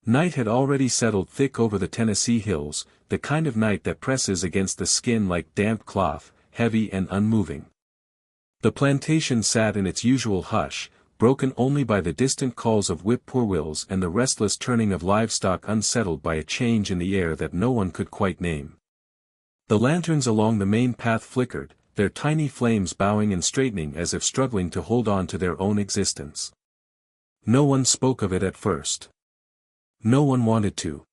Night had already settled thick over the Tennessee hills, the kind of night that presses against the skin like damp cloth, heavy and unmoving. The plantation sat in its usual hush, broken only by the distant calls of whip-poor-wills and the restless turning of livestock unsettled by a change in the air that no one could quite name. The lanterns along the main path flickered, their tiny flames bowing and straightening as if struggling to hold on to their own existence. No one spoke of it at first. No one wanted to.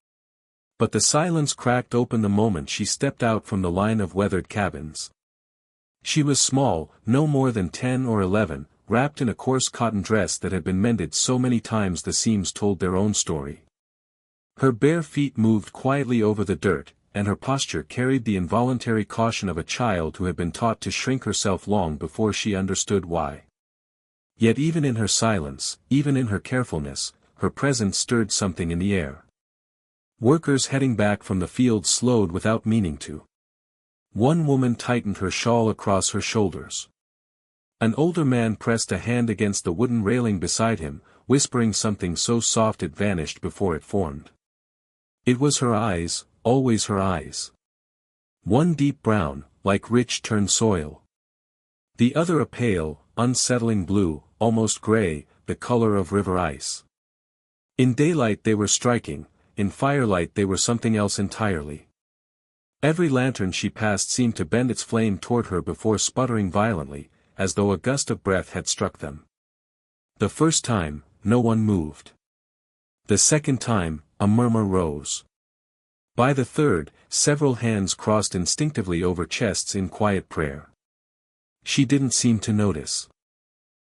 But the silence cracked open the moment she stepped out from the line of weathered cabins. She was small, no more than 10 or 11, wrapped in a coarse cotton dress that had been mended so many times the seams told their own story. Her bare feet moved quietly over the dirt, and her posture carried the involuntary caution of a child who had been taught to shrink herself long before she understood why. Yet even in her silence, even in her carefulness, her presence stirred something in the air. Workers heading back from the field slowed without meaning to. One woman tightened her shawl across her shoulders. An older man pressed a hand against the wooden railing beside him, whispering something so soft it vanished before it formed. It was her eyes, always her eyes. One deep brown, like rich turned soil. The other a pale, unsettling blue, almost gray, the color of river ice. In daylight they were striking, in firelight they were something else entirely. Every lantern she passed seemed to bend its flame toward her before sputtering violently, as though a gust of breath had struck them. The first time, no one moved. The second time, a murmur rose. By the third, several hands crossed instinctively over chests in quiet prayer. She didn't seem to notice.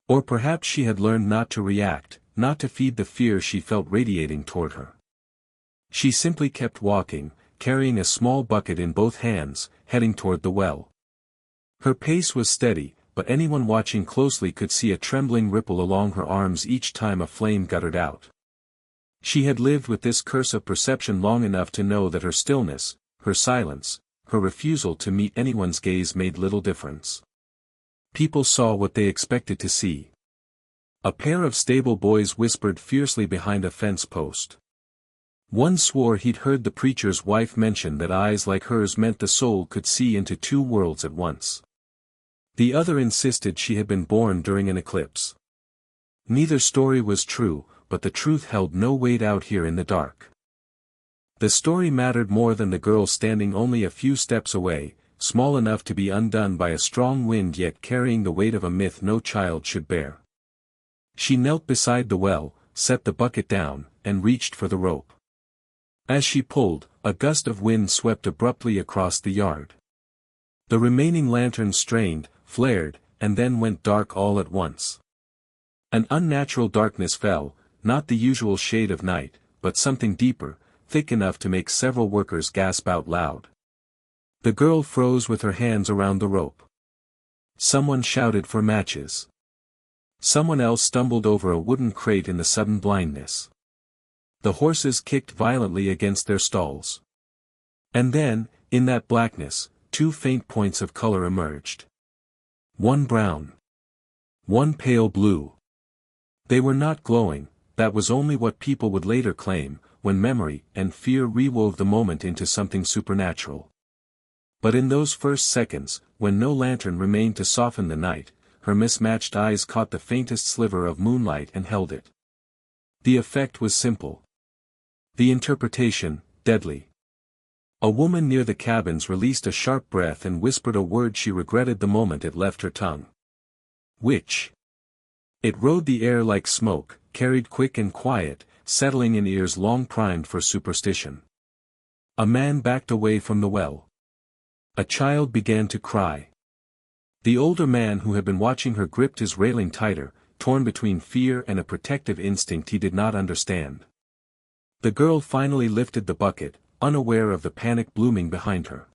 Or perhaps she had learned not to react, not to feed the fear she felt radiating toward her. She simply kept walking, carrying a small bucket in both hands, heading toward the well. Her pace was steady, but anyone watching closely could see a trembling ripple along her arms each time a flame guttered out. She had lived with this curse of perception long enough to know that her stillness, her silence, her refusal to meet anyone's gaze made little difference. People saw what they expected to see. A pair of stable boys whispered fiercely behind a fence post. One swore he'd heard the preacher's wife mention that eyes like hers meant the soul could see into two worlds at once. The other insisted she had been born during an eclipse. Neither story was true, but the truth held no weight out here in the dark. The story mattered more than the girl standing only a few steps away, small enough to be undone by a strong wind yet carrying the weight of a myth no child should bear. She knelt beside the well, set the bucket down, and reached for the rope. As she pulled, a gust of wind swept abruptly across the yard. The remaining lanterns strained, flared, and then went dark all at once. An unnatural darkness fell, not the usual shade of night, but something deeper, thick enough to make several workers gasp out loud. The girl froze with her hands around the rope. Someone shouted for matches. Someone else stumbled over a wooden crate in the sudden blindness. The horses kicked violently against their stalls. And then, in that blackness, two faint points of color emerged. One brown. One pale blue. They were not glowing, that was only what people would later claim, when memory and fear rewove the moment into something supernatural. But in those first seconds, when no lantern remained to soften the night, her mismatched eyes caught the faintest sliver of moonlight and held it. The effect was simple. The interpretation, deadly. A woman near the cabins released a sharp breath and whispered a word she regretted the moment it left her tongue. Witch. It rode the air like smoke, carried quick and quiet, settling in ears long primed for superstition. A man backed away from the well. A child began to cry. The older man who had been watching her gripped his railing tighter, torn between fear and a protective instinct he did not understand. The girl finally lifted the bucket, unaware of the panic blooming behind her.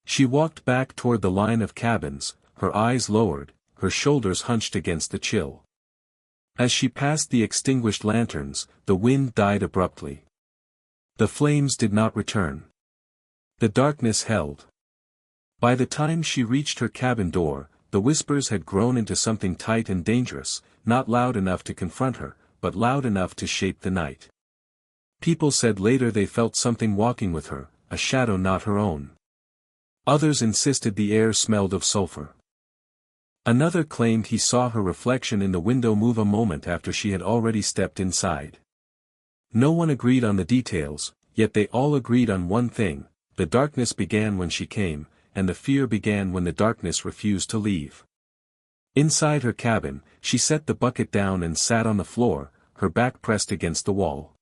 She walked back toward the line of cabins, her eyes lowered, her shoulders hunched against the chill. As she passed the extinguished lanterns, the wind died abruptly. The flames did not return. The darkness held. By the time she reached her cabin door, the whispers had grown into something tight and dangerous, not loud enough to confront her, but loud enough to shape the night. People said later they felt something walking with her, a shadow not her own. Others insisted the air smelled of sulfur. Another claimed he saw her reflection in the window move a moment after she had already stepped inside. No one agreed on the details, yet they all agreed on one thing: the darkness began when she came, and the fear began when the darkness refused to leave. Inside her cabin, she set the bucket down and sat on the floor, her back pressed against the wall.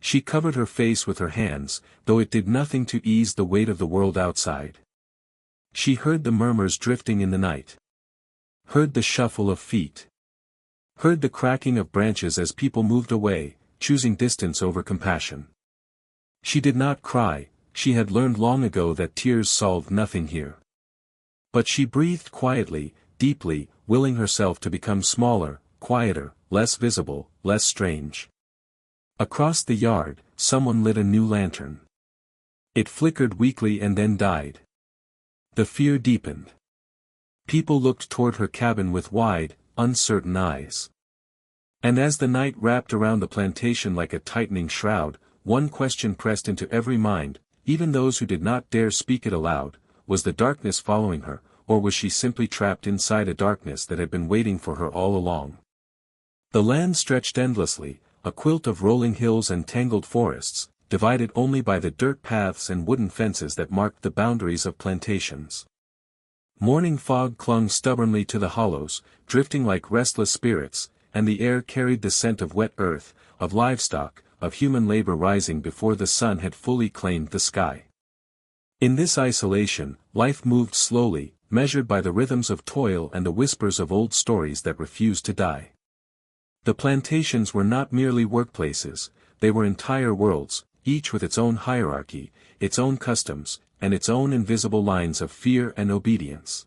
She covered her face with her hands, though it did nothing to ease the weight of the world outside. She heard the murmurs drifting in the night. Heard the shuffle of feet. Heard the cracking of branches as people moved away, choosing distance over compassion. She did not cry, she had learned long ago that tears solved nothing here. But she breathed quietly, deeply, willing herself to become smaller, quieter, less visible, less strange. Across the yard, someone lit a new lantern. It flickered weakly and then died. The fear deepened. People looked toward her cabin with wide, uncertain eyes. And as the night wrapped around the plantation like a tightening shroud, one question pressed into every mind, even those who did not dare speak it aloud: was the darkness following her, or was she simply trapped inside a darkness that had been waiting for her all along? The land stretched endlessly, a quilt of rolling hills and tangled forests, divided only by the dirt paths and wooden fences that marked the boundaries of plantations. Morning fog clung stubbornly to the hollows, drifting like restless spirits, and the air carried the scent of wet earth, of livestock, of human labor rising before the sun had fully claimed the sky. In this isolation, life moved slowly, measured by the rhythms of toil and the whispers of old stories that refused to die. The plantations were not merely workplaces, they were entire worlds, each with its own hierarchy, its own customs, and its own invisible lines of fear and obedience.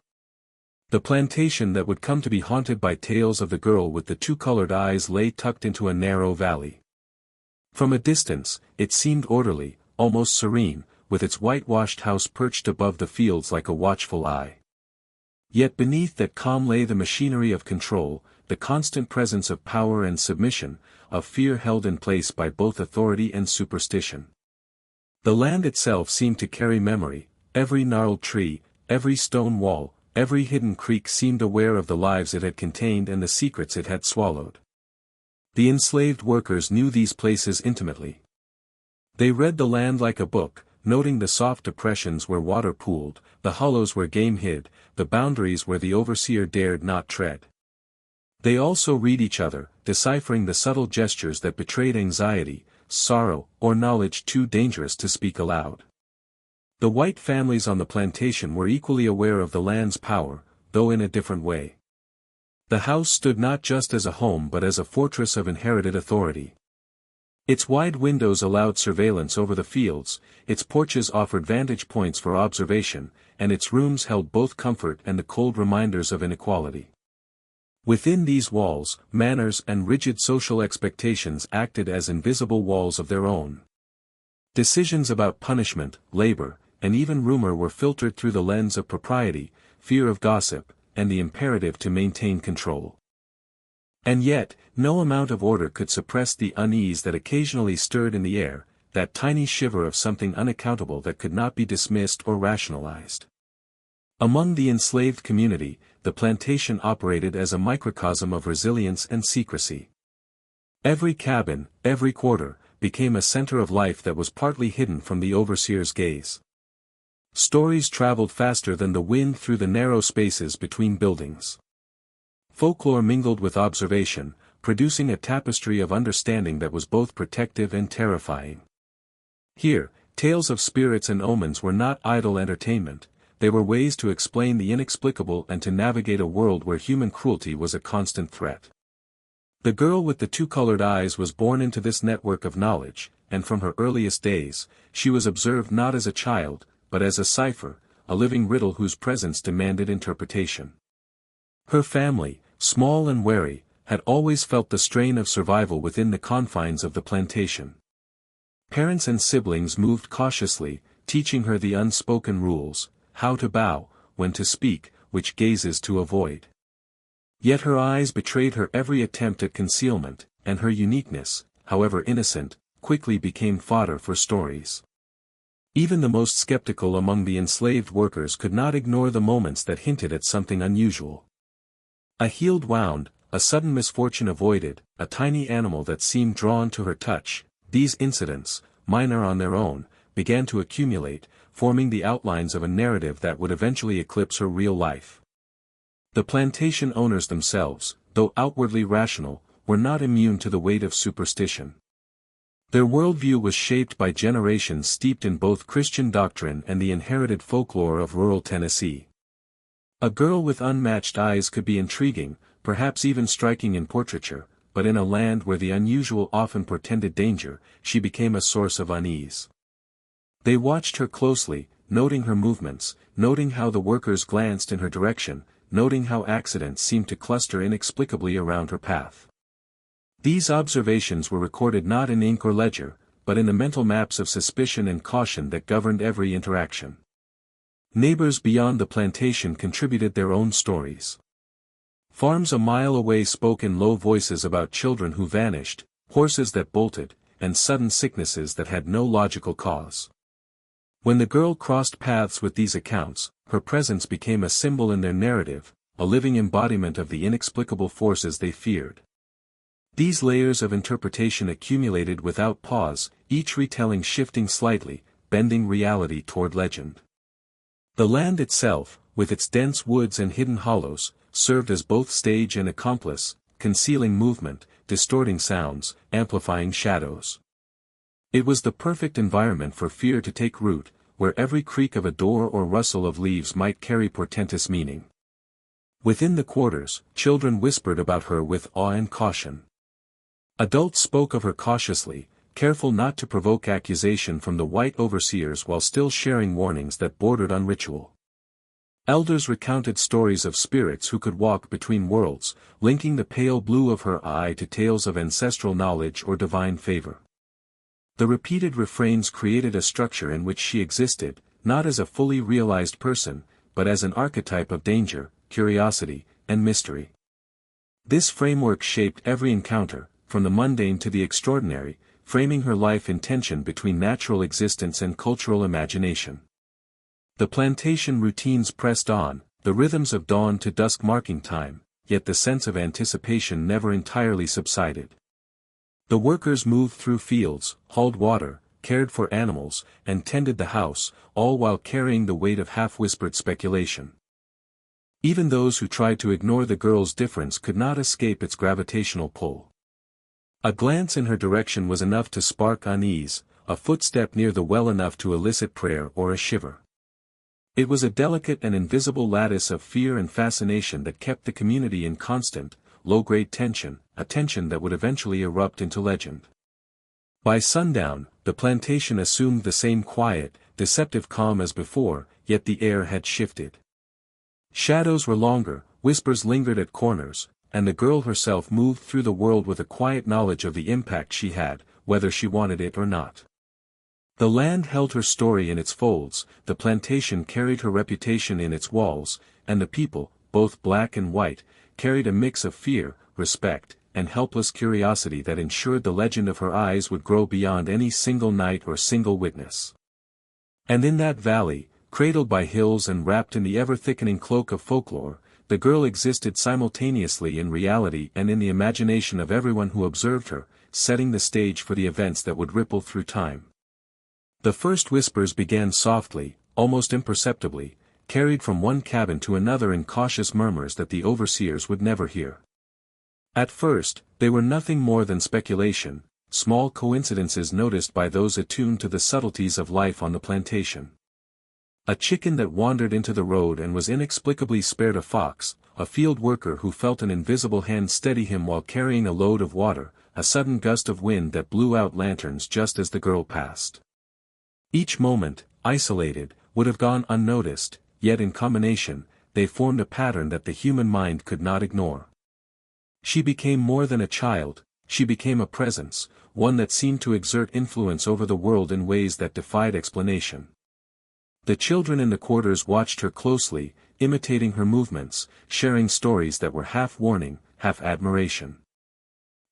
The plantation that would come to be haunted by tales of the girl with the two-colored eyes lay tucked into a narrow valley. From a distance, it seemed orderly, almost serene, with its whitewashed house perched above the fields like a watchful eye. Yet beneath that calm lay the machinery of control, the constant presence of power and submission, of fear held in place by both authority and superstition. The land itself seemed to carry memory, every gnarled tree, every stone wall, every hidden creek seemed aware of the lives it had contained and the secrets it had swallowed. The enslaved workers knew these places intimately. They read the land like a book, noting the soft depressions where water pooled, the hollows where game hid, the boundaries where the overseer dared not tread. They also read each other, deciphering the subtle gestures that betrayed anxiety, sorrow, or knowledge too dangerous to speak aloud. The white families on the plantation were equally aware of the land's power, though in a different way. The house stood not just as a home but as a fortress of inherited authority. Its wide windows allowed surveillance over the fields, its porches offered vantage points for observation, and its rooms held both comfort and the cold reminders of inequality. Within these walls, manners and rigid social expectations acted as invisible walls of their own. Decisions about punishment, labor, and even rumor were filtered through the lens of propriety, fear of gossip, and the imperative to maintain control. And yet, no amount of order could suppress the unease that occasionally stirred in the air, that tiny shiver of something unaccountable that could not be dismissed or rationalized. Among the enslaved community, the plantation operated as a microcosm of resilience and secrecy. Every cabin, every quarter, became a center of life that was partly hidden from the overseer's gaze. Stories traveled faster than the wind through the narrow spaces between buildings. Folklore mingled with observation, producing a tapestry of understanding that was both protective and terrifying. Here, tales of spirits and omens were not idle entertainment, they were ways to explain the inexplicable and to navigate a world where human cruelty was a constant threat. The girl with the two-colored eyes was born into this network of knowledge, and from her earliest days, she was observed not as a child, but as a cipher, a living riddle whose presence demanded interpretation. Her family, small and wary, had always felt the strain of survival within the confines of the plantation. Parents and siblings moved cautiously, teaching her the unspoken rules, how to bow, when to speak, which gazes to avoid. Yet her eyes betrayed her every attempt at concealment, and her uniqueness, however innocent, quickly became fodder for stories. Even the most skeptical among the enslaved workers could not ignore the moments that hinted at something unusual. A healed wound, a sudden misfortune avoided, a tiny animal that seemed drawn to her touch, these incidents, minor on their own, began to accumulate, forming the outlines of a narrative that would eventually eclipse her real life. The plantation owners themselves, though outwardly rational, were not immune to the weight of superstition. Their worldview was shaped by generations steeped in both Christian doctrine and the inherited folklore of rural Tennessee. A girl with unmatched eyes could be intriguing, perhaps even striking in portraiture, but in a land where the unusual often portended danger, she became a source of unease. They watched her closely, noting her movements, noting how the workers glanced in her direction, noting how accidents seemed to cluster inexplicably around her path. These observations were recorded not in ink or ledger, but in the mental maps of suspicion and caution that governed every interaction. Neighbors beyond the plantation contributed their own stories. Farms a mile away spoke in low voices about children who vanished, horses that bolted, and sudden sicknesses that had no logical cause. When the girl crossed paths with these accounts, her presence became a symbol in their narrative, a living embodiment of the inexplicable forces they feared. These layers of interpretation accumulated without pause, each retelling shifting slightly, bending reality toward legend. The land itself, with its dense woods and hidden hollows, served as both stage and accomplice, concealing movement, distorting sounds, amplifying shadows. It was the perfect environment for fear to take root, where every creak of a door or rustle of leaves might carry portentous meaning. Within the quarters, children whispered about her with awe and caution. Adults spoke of her cautiously, careful not to provoke accusation from the white overseers while still sharing warnings that bordered on ritual. Elders recounted stories of spirits who could walk between worlds, linking the pale blue of her eye to tales of ancestral knowledge or divine favor. The repeated refrains created a structure in which she existed, not as a fully realized person, but as an archetype of danger, curiosity, and mystery. This framework shaped every encounter, from the mundane to the extraordinary, framing her life in tension between natural existence and cultural imagination. The plantation routines pressed on, the rhythms of dawn to dusk marking time, yet the sense of anticipation never entirely subsided. The workers moved through fields, hauled water, cared for animals, and tended the house, all while carrying the weight of half-whispered speculation. Even those who tried to ignore the girl's difference could not escape its gravitational pull. A glance in her direction was enough to spark unease, a footstep near the well enough to elicit prayer or a shiver. It was a delicate and invisible lattice of fear and fascination that kept the community in constant, low-grade tension, a tension that would eventually erupt into legend. By sundown, the plantation assumed the same quiet, deceptive calm as before, yet the air had shifted. Shadows were longer, whispers lingered at corners, and the girl herself moved through the world with a quiet knowledge of the impact she had, whether she wanted it or not. The land held her story in its folds, the plantation carried her reputation in its walls, and the people, both black and white, carried a mix of fear, respect, and helpless curiosity that ensured the legend of her eyes would grow beyond any single night or single witness. And in that valley, cradled by hills and wrapped in the ever-thickening cloak of folklore, the girl existed simultaneously in reality and in the imagination of everyone who observed her, setting the stage for the events that would ripple through time. The first whispers began softly, almost imperceptibly, carried from one cabin to another in cautious murmurs that the overseers would never hear. At first, they were nothing more than speculation, small coincidences noticed by those attuned to the subtleties of life on the plantation. A chicken that wandered into the road and was inexplicably spared a fox, a field worker who felt an invisible hand steady him while carrying a load of water, a sudden gust of wind that blew out lanterns just as the girl passed. Each moment, isolated, would have gone unnoticed, yet in combination, they formed a pattern that the human mind could not ignore. She became more than a child, she became a presence, one that seemed to exert influence over the world in ways that defied explanation. The children in the quarters watched her closely, imitating her movements, sharing stories that were half warning, half admiration.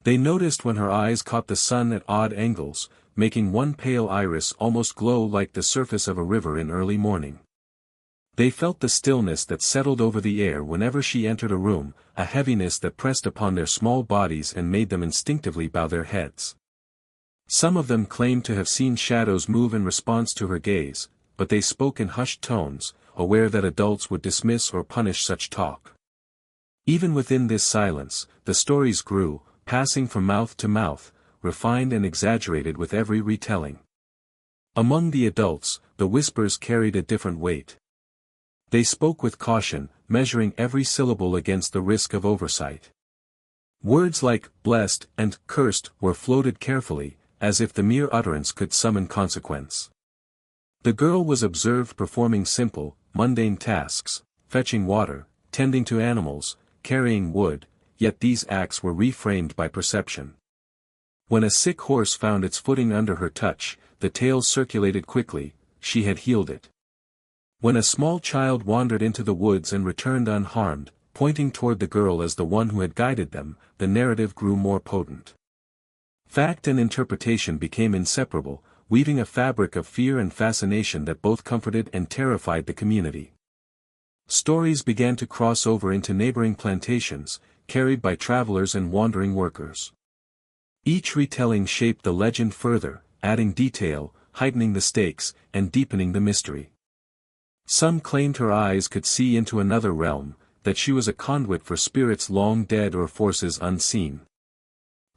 They noticed when her eyes caught the sun at odd angles, making one pale iris almost glow like the surface of a river in early morning. They felt the stillness that settled over the air whenever she entered a room, a heaviness that pressed upon their small bodies and made them instinctively bow their heads. Some of them claimed to have seen shadows move in response to her gaze, but they spoke in hushed tones, aware that adults would dismiss or punish such talk. Even within this silence, the stories grew, passing from mouth to mouth, refined and exaggerated with every retelling. Among the adults, the whispers carried a different weight. They spoke with caution, measuring every syllable against the risk of oversight. Words like blessed and cursed were floated carefully, as if the mere utterance could summon consequence. The girl was observed performing simple, mundane tasks, fetching water, tending to animals, carrying wood, yet these acts were reframed by perception. When a sick horse found its footing under her touch, the tales circulated quickly, she had healed it. When a small child wandered into the woods and returned unharmed, pointing toward the girl as the one who had guided them, the narrative grew more potent. Fact and interpretation became inseparable, weaving a fabric of fear and fascination that both comforted and terrified the community. Stories began to cross over into neighboring plantations, carried by travelers and wandering workers. Each retelling shaped the legend further, adding detail, heightening the stakes, and deepening the mystery. Some claimed her eyes could see into another realm, that she was a conduit for spirits long dead or forces unseen.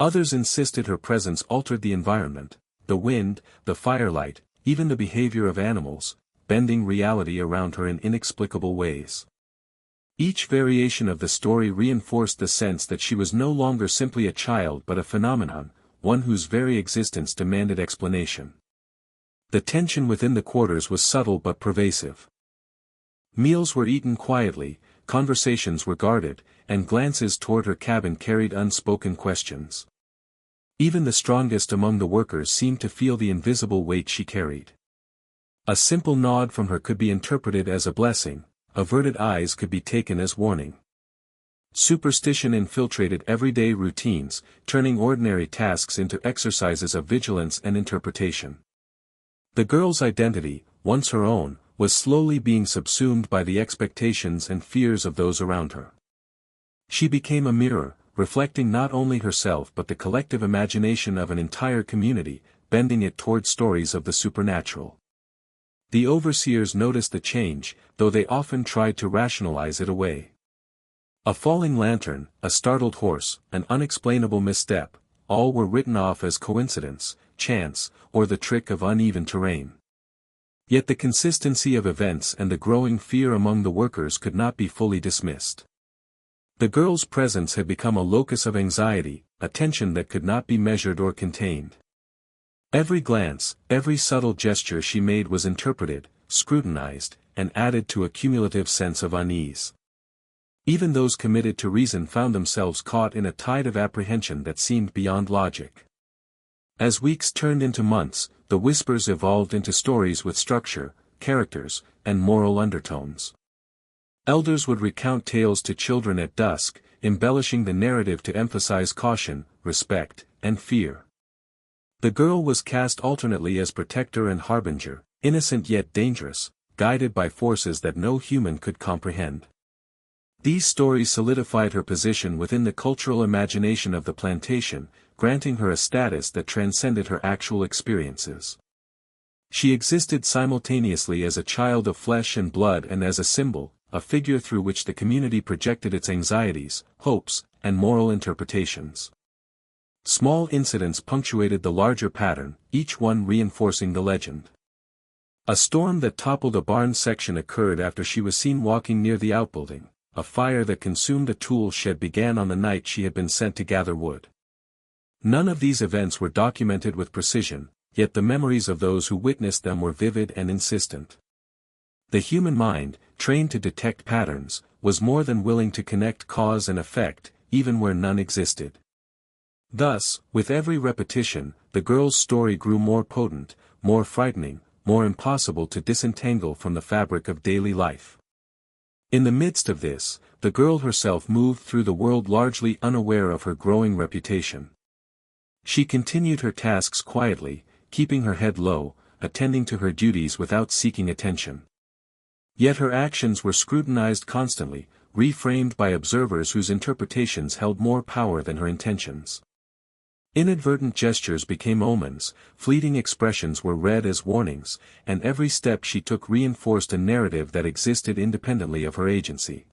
Others insisted her presence altered the environment, the wind, the firelight, even the behavior of animals, bending reality around her in inexplicable ways. Each variation of the story reinforced the sense that she was no longer simply a child but a phenomenon, one whose very existence demanded explanation. The tension within the quarters was subtle but pervasive. Meals were eaten quietly, conversations were guarded, and glances toward her cabin carried unspoken questions. Even the strongest among the workers seemed to feel the invisible weight she carried. A simple nod from her could be interpreted as a blessing, averted eyes could be taken as warning. Superstition infiltrated everyday routines, turning ordinary tasks into exercises of vigilance and interpretation. The girl's identity, once her own, was slowly being subsumed by the expectations and fears of those around her. She became a mirror, reflecting not only herself but the collective imagination of an entire community, bending it toward stories of the supernatural. The overseers noticed the change, though they often tried to rationalize it away. A falling lantern, a startled horse, an unexplainable misstep, all were written off as coincidence, chance, or the trick of uneven terrain. Yet the consistency of events and the growing fear among the workers could not be fully dismissed. The girl's presence had become a locus of anxiety, a tension that could not be measured or contained. Every glance, every subtle gesture she made was interpreted, scrutinized, and added to a cumulative sense of unease. Even those committed to reason found themselves caught in a tide of apprehension that seemed beyond logic. As weeks turned into months, the whispers evolved into stories with structure, characters, and moral undertones. Elders would recount tales to children at dusk, embellishing the narrative to emphasize caution, respect, and fear. The girl was cast alternately as protector and harbinger, innocent yet dangerous, guided by forces that no human could comprehend. These stories solidified her position within the cultural imagination of the plantation, granting her a status that transcended her actual experiences. She existed simultaneously as a child of flesh and blood and as a symbol, a figure through which the community projected its anxieties, hopes, and moral interpretations. Small incidents punctuated the larger pattern, each one reinforcing the legend. A storm that toppled a barn section occurred after she was seen walking near the outbuilding. A fire that consumed a tool shed began on the night she had been sent to gather wood. None of these events were documented with precision, yet the memories of those who witnessed them were vivid and insistent. The human mind, trained to detect patterns, was more than willing to connect cause and effect, even where none existed. Thus, with every repetition, the girl's story grew more potent, more frightening, more impossible to disentangle from the fabric of daily life. In the midst of this, the girl herself moved through the world largely unaware of her growing reputation. She continued her tasks quietly, keeping her head low, attending to her duties without seeking attention. Yet her actions were scrutinized constantly, reframed by observers whose interpretations held more power than her intentions. Inadvertent gestures became omens, fleeting expressions were read as warnings, and every step she took reinforced a narrative that existed independently of her agency.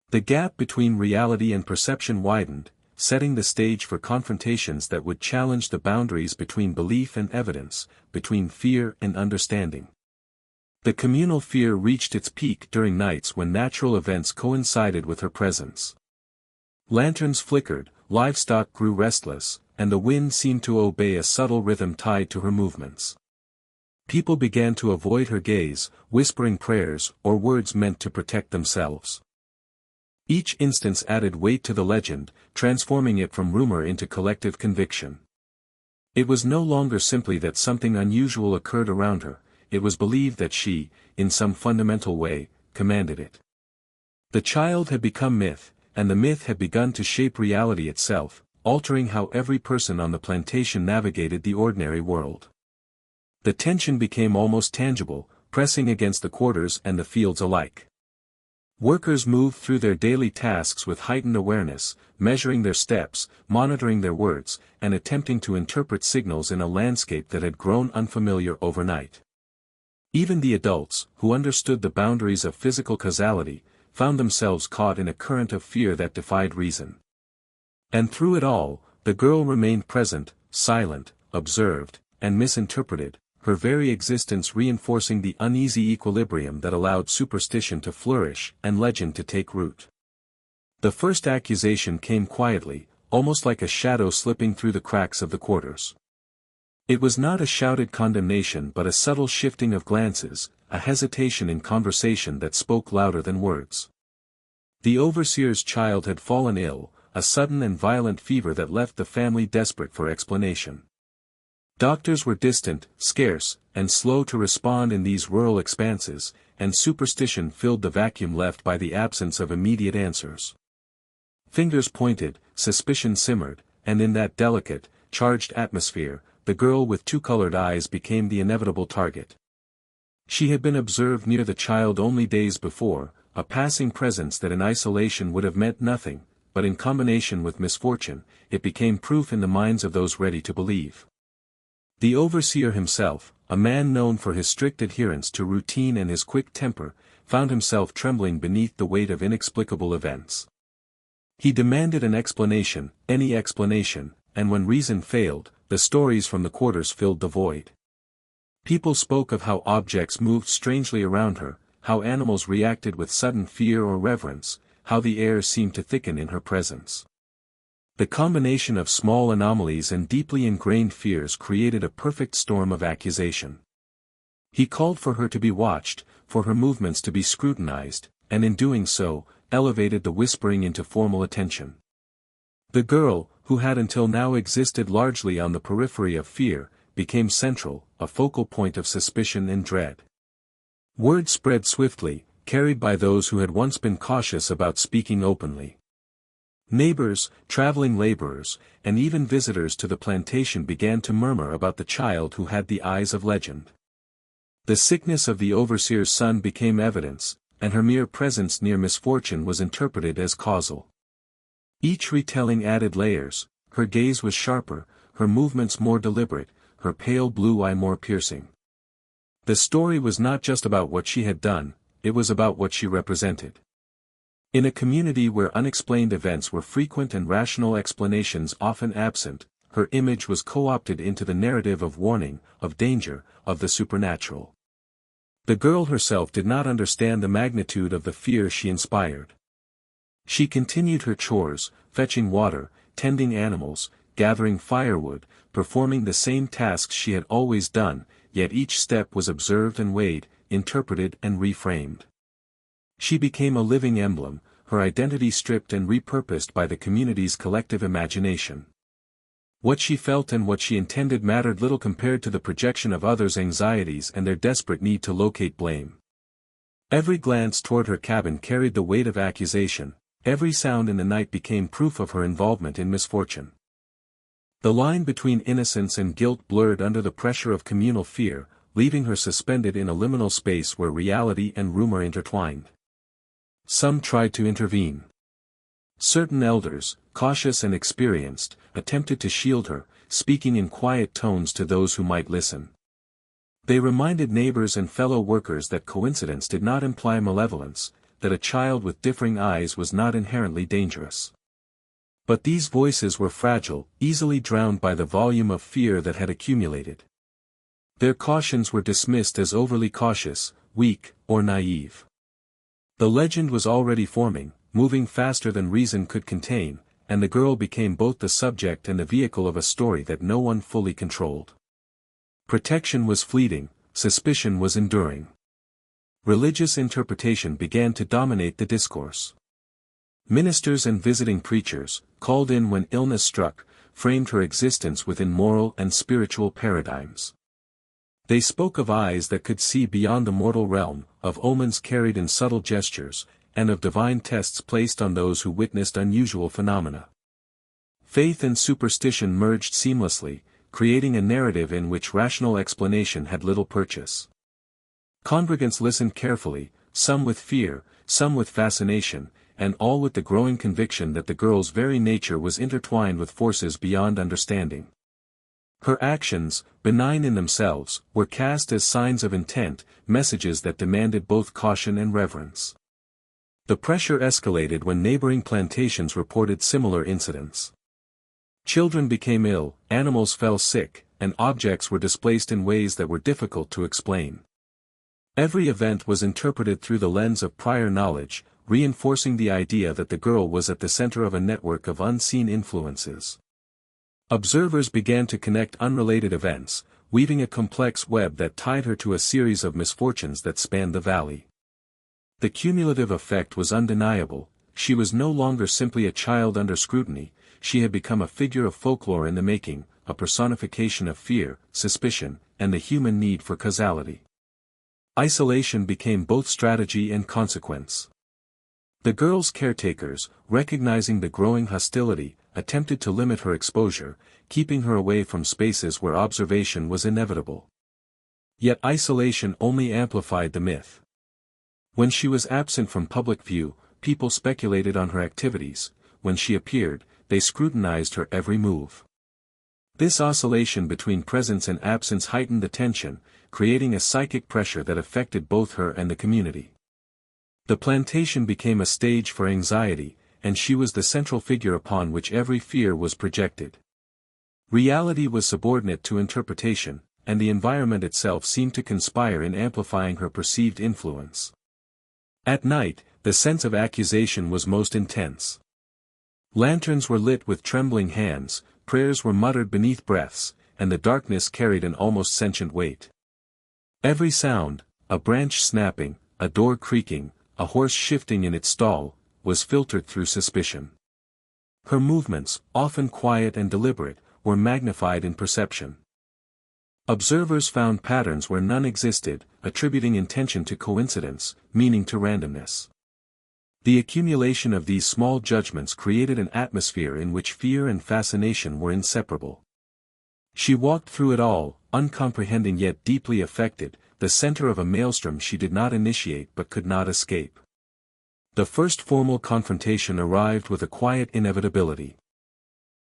The gap between reality and perception widened, setting the stage for confrontations that would challenge the boundaries between belief and evidence, between fear and understanding. The communal fear reached its peak during nights when natural events coincided with her presence. Lanterns flickered, livestock grew restless, and the wind seemed to obey a subtle rhythm tied to her movements. People began to avoid her gaze, whispering prayers or words meant to protect themselves. Each instance added weight to the legend, transforming it from rumor into collective conviction. It was no longer simply that something unusual occurred around her, it was believed that she, in some fundamental way, commanded it. The child had become myth, and the myth had begun to shape reality itself, altering how every person on the plantation navigated the ordinary world. The tension became almost tangible, pressing against the quarters and the fields alike. Workers moved through their daily tasks with heightened awareness, measuring their steps, monitoring their words, and attempting to interpret signals in a landscape that had grown unfamiliar overnight. Even the adults, who understood the boundaries of physical causality, found themselves caught in a current of fear that defied reason. And through it all, the girl remained present, silent, observed, and misinterpreted, her very existence reinforcing the uneasy equilibrium that allowed superstition to flourish and legend to take root. The first accusation came quietly, almost like a shadow slipping through the cracks of the quarters. It was not a shouted condemnation but a subtle shifting of glances, a hesitation in conversation that spoke louder than words. The overseer's child had fallen ill, a sudden and violent fever that left the family desperate for explanation. Doctors were distant, scarce, and slow to respond in these rural expanses, and superstition filled the vacuum left by the absence of immediate answers. Fingers pointed, suspicion simmered, and in that delicate, charged atmosphere, the girl with two-colored eyes became the inevitable target. She had been observed near the child only days before, a passing presence that in isolation would have meant nothing, but in combination with misfortune, it became proof in the minds of those ready to believe. The overseer himself, a man known for his strict adherence to routine and his quick temper, found himself trembling beneath the weight of inexplicable events. He demanded an explanation, any explanation, and when reason failed, the stories from the quarters filled the void. People spoke of how objects moved strangely around her, how animals reacted with sudden fear or reverence, how the air seemed to thicken in her presence. The combination of small anomalies and deeply ingrained fears created a perfect storm of accusation. He called for her to be watched, for her movements to be scrutinized, and in doing so, elevated the whispering into formal attention. The girl, who had until now existed largely on the periphery of fear, became central, a focal point of suspicion and dread. Word spread swiftly, carried by those who had once been cautious about speaking openly. Neighbors, traveling laborers, and even visitors to the plantation began to murmur about the child who had the eyes of legend. The sickness of the overseer's son became evidence, and her mere presence near misfortune was interpreted as causal. Each retelling added layers, her gaze was sharper, her movements more deliberate, her pale blue eye more piercing. The story was not just about what she had done, it was about what she represented. In a community where unexplained events were frequent and rational explanations often absent, her image was co-opted into the narrative of warning, of danger, of the supernatural. The girl herself did not understand the magnitude of the fear she inspired. She continued her chores, fetching water, tending animals, gathering firewood, performing the same tasks she had always done, yet each step was observed and weighed, interpreted and reframed. She became a living emblem, her identity stripped and repurposed by the community's collective imagination. What she felt and what she intended mattered little compared to the projection of others' anxieties and their desperate need to locate blame. Every glance toward her cabin carried the weight of accusation, every sound in the night became proof of her involvement in misfortune. The line between innocence and guilt blurred under the pressure of communal fear, leaving her suspended in a liminal space where reality and rumor intertwined. Some tried to intervene. Certain elders, cautious and experienced, attempted to shield her, speaking in quiet tones to those who might listen. They reminded neighbors and fellow workers that coincidence did not imply malevolence, that a child with differing eyes was not inherently dangerous. But these voices were fragile, easily drowned by the volume of fear that had accumulated. Their cautions were dismissed as overly cautious, weak, or naive. The legend was already forming, moving faster than reason could contain, and the girl became both the subject and the vehicle of a story that no one fully controlled. Protection was fleeting, suspicion was enduring. Religious interpretation began to dominate the discourse. Ministers and visiting preachers, called in when illness struck, framed her existence within moral and spiritual paradigms. They spoke of eyes that could see beyond the mortal realm, of omens carried in subtle gestures, and of divine tests placed on those who witnessed unusual phenomena. Faith and superstition merged seamlessly, creating a narrative in which rational explanation had little purchase. Congregants listened carefully, some with fear, some with fascination, and all with the growing conviction that the girl's very nature was intertwined with forces beyond understanding. Her actions, benign in themselves, were cast as signs of intent, messages that demanded both caution and reverence. The pressure escalated when neighboring plantations reported similar incidents. Children became ill, animals fell sick, and objects were displaced in ways that were difficult to explain. Every event was interpreted through the lens of prior knowledge, reinforcing the idea that the girl was at the center of a network of unseen influences. Observers began to connect unrelated events, weaving a complex web that tied her to a series of misfortunes that spanned the valley. The cumulative effect was undeniable. She was no longer simply a child under scrutiny, she had become a figure of folklore in the making, a personification of fear, suspicion, and the human need for causality. Isolation became both strategy and consequence. The girl's caretakers, recognizing the growing hostility, attempted to limit her exposure, keeping her away from spaces where observation was inevitable. Yet isolation only amplified the myth. When she was absent from public view, people speculated on her activities; when she appeared, they scrutinized her every move. This oscillation between presence and absence heightened the tension, creating a psychic pressure that affected both her and the community. The plantation became a stage for anxiety, and she was the central figure upon which every fear was projected. Reality was subordinate to interpretation, and the environment itself seemed to conspire in amplifying her perceived influence. At night, the sense of accusation was most intense. Lanterns were lit with trembling hands, prayers were muttered beneath breaths, and the darkness carried an almost sentient weight. Every sound, a branch snapping, a door creaking, a horse shifting in its stall, was filtered through suspicion. Her movements, often quiet and deliberate, were magnified in perception. Observers found patterns where none existed, attributing intention to coincidence, meaning to randomness. The accumulation of these small judgments created an atmosphere in which fear and fascination were inseparable. She walked through it all, uncomprehending yet deeply affected, the center of a maelstrom she did not initiate but could not escape. The first formal confrontation arrived with a quiet inevitability.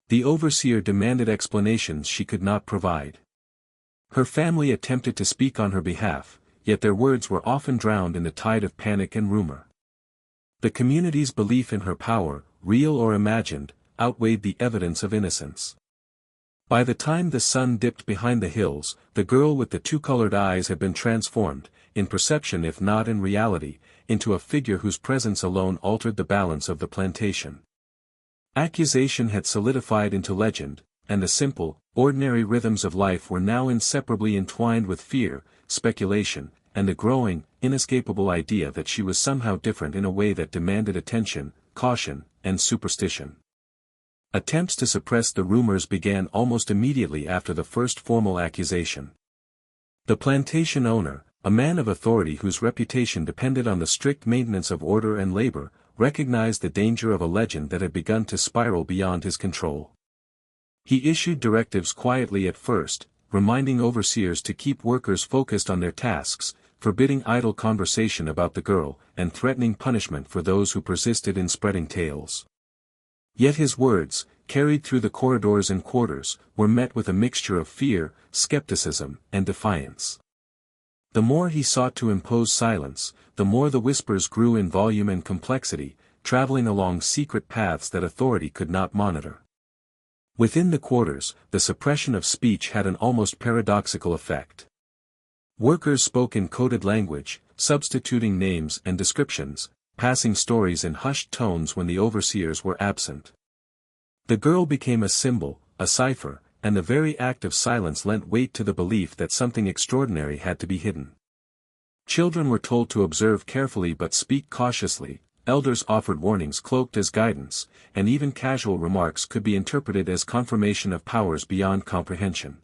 The overseer demanded explanations she could not provide. Her family attempted to speak on her behalf, yet their words were often drowned in the tide of panic and rumor. The community's belief in her power, real or imagined, outweighed the evidence of innocence. By the time the sun dipped behind the hills, the girl with the two-colored eyes had been transformed, in perception if not in reality, into a figure whose presence alone altered the balance of the plantation. Accusation had solidified into legend, and the simple, ordinary rhythms of life were now inseparably entwined with fear, speculation, and the growing, inescapable idea that she was somehow different in a way that demanded attention, caution, and superstition. Attempts to suppress the rumors began almost immediately after the first formal accusation. The plantation owner, a man of authority whose reputation depended on the strict maintenance of order and labor, recognized the danger of a legend that had begun to spiral beyond his control. He issued directives quietly at first, reminding overseers to keep workers focused on their tasks, forbidding idle conversation about the girl, and threatening punishment for those who persisted in spreading tales. Yet his words, carried through the corridors and quarters, were met with a mixture of fear, skepticism, and defiance. The more he sought to impose silence, the more the whispers grew in volume and complexity, traveling along secret paths that authority could not monitor. Within the quarters, the suppression of speech had an almost paradoxical effect. Workers spoke in coded language, substituting names and descriptions, passing stories in hushed tones when the overseers were absent. The girl became a symbol, a cipher, and the very act of silence lent weight to the belief that something extraordinary had to be hidden. Children were told to observe carefully but speak cautiously, elders offered warnings cloaked as guidance, and even casual remarks could be interpreted as confirmation of powers beyond comprehension.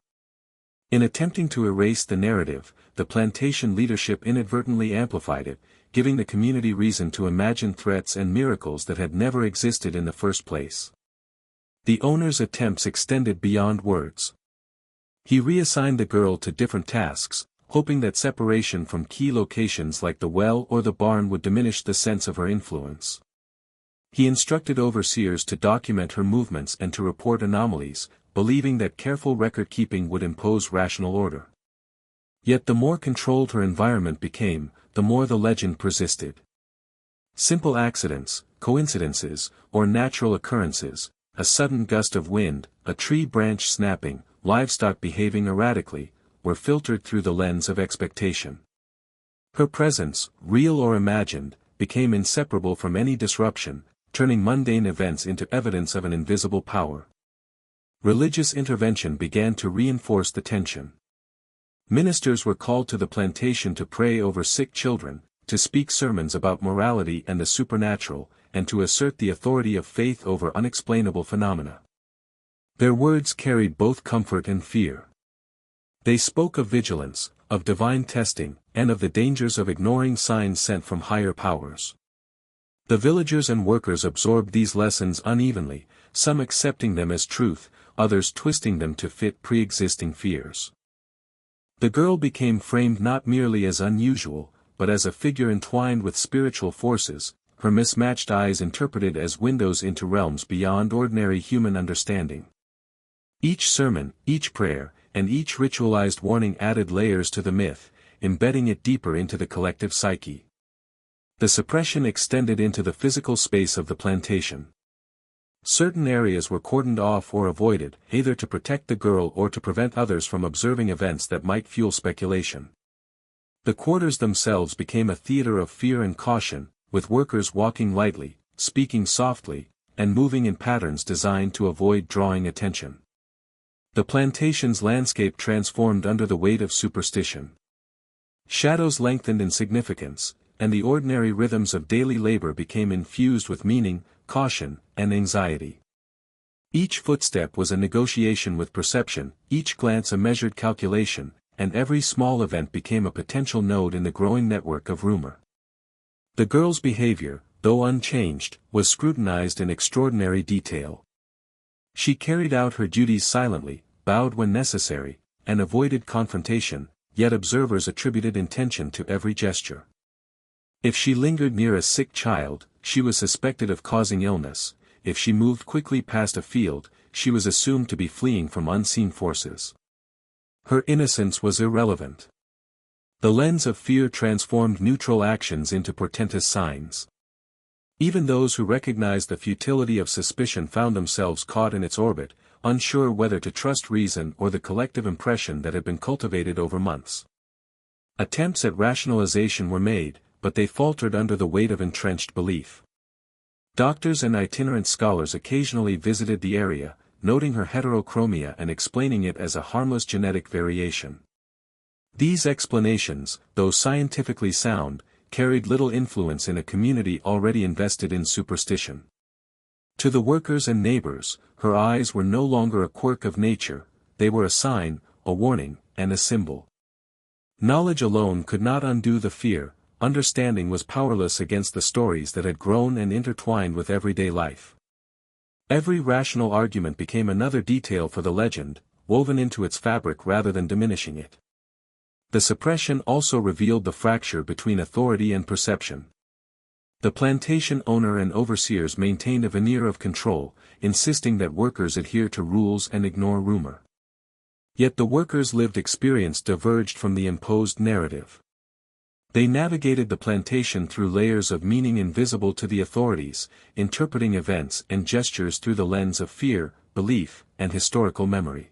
In attempting to erase the narrative, the plantation leadership inadvertently amplified it, giving the community reason to imagine threats and miracles that had never existed in the first place. The owner's attempts extended beyond words. He reassigned the girl to different tasks, hoping that separation from key locations like the well or the barn would diminish the sense of her influence. He instructed overseers to document her movements and to report anomalies, believing that careful record-keeping would impose rational order. Yet the more controlled her environment became, the more the legend persisted. Simple accidents, coincidences, or natural occurrences, a sudden gust of wind, a tree branch snapping, livestock behaving erratically, were filtered through the lens of expectation. Her presence, real or imagined, became inseparable from any disruption, turning mundane events into evidence of an invisible power. Religious intervention began to reinforce the tension. Ministers were called to the plantation to pray over sick children, to speak sermons about morality and the supernatural, and to assert the authority of faith over unexplainable phenomena. Their words carried both comfort and fear. They spoke of vigilance, of divine testing, and of the dangers of ignoring signs sent from higher powers. The villagers and workers absorbed these lessons unevenly, some accepting them as truth, others twisting them to fit pre-existing fears. The girl became framed not merely as unusual, but as a figure entwined with spiritual forces, her mismatched eyes interpreted as windows into realms beyond ordinary human understanding. Each sermon, each prayer, and each ritualized warning added layers to the myth, embedding it deeper into the collective psyche. The suppression extended into the physical space of the plantation. Certain areas were cordoned off or avoided, either to protect the girl or to prevent others from observing events that might fuel speculation. The quarters themselves became a theater of fear and caution, with workers walking lightly, speaking softly, and moving in patterns designed to avoid drawing attention. The plantation's landscape transformed under the weight of superstition. Shadows lengthened in significance, and the ordinary rhythms of daily labor became infused with meaning, caution, and anxiety. Each footstep was a negotiation with perception, each glance a measured calculation, and every small event became a potential node in the growing network of rumor. The girl's behavior, though unchanged, was scrutinized in extraordinary detail. She carried out her duties silently, bowed when necessary, and avoided confrontation, yet observers attributed intention to every gesture. If she lingered near a sick child, she was suspected of causing illness. If she moved quickly past a field, she was assumed to be fleeing from unseen forces. Her innocence was irrelevant. The lens of fear transformed neutral actions into portentous signs. Even those who recognized the futility of suspicion found themselves caught in its orbit, unsure whether to trust reason or the collective impression that had been cultivated over months. Attempts at rationalization were made, but they faltered under the weight of entrenched belief. Doctors and itinerant scholars occasionally visited the area, noting her heterochromia and explaining it as a harmless genetic variation. These explanations, though scientifically sound, carried little influence in a community already invested in superstition. To the workers and neighbors, her eyes were no longer a quirk of nature, they were a sign, a warning, and a symbol. Knowledge alone could not undo the fear, understanding was powerless against the stories that had grown and intertwined with everyday life. Every rational argument became another detail for the legend, woven into its fabric rather than diminishing it. The suppression also revealed the fracture between authority and perception. The plantation owner and overseers maintained a veneer of control, insisting that workers adhere to rules and ignore rumor. Yet the workers' lived experience diverged from the imposed narrative. They navigated the plantation through layers of meaning invisible to the authorities, interpreting events and gestures through the lens of fear, belief, and historical memory.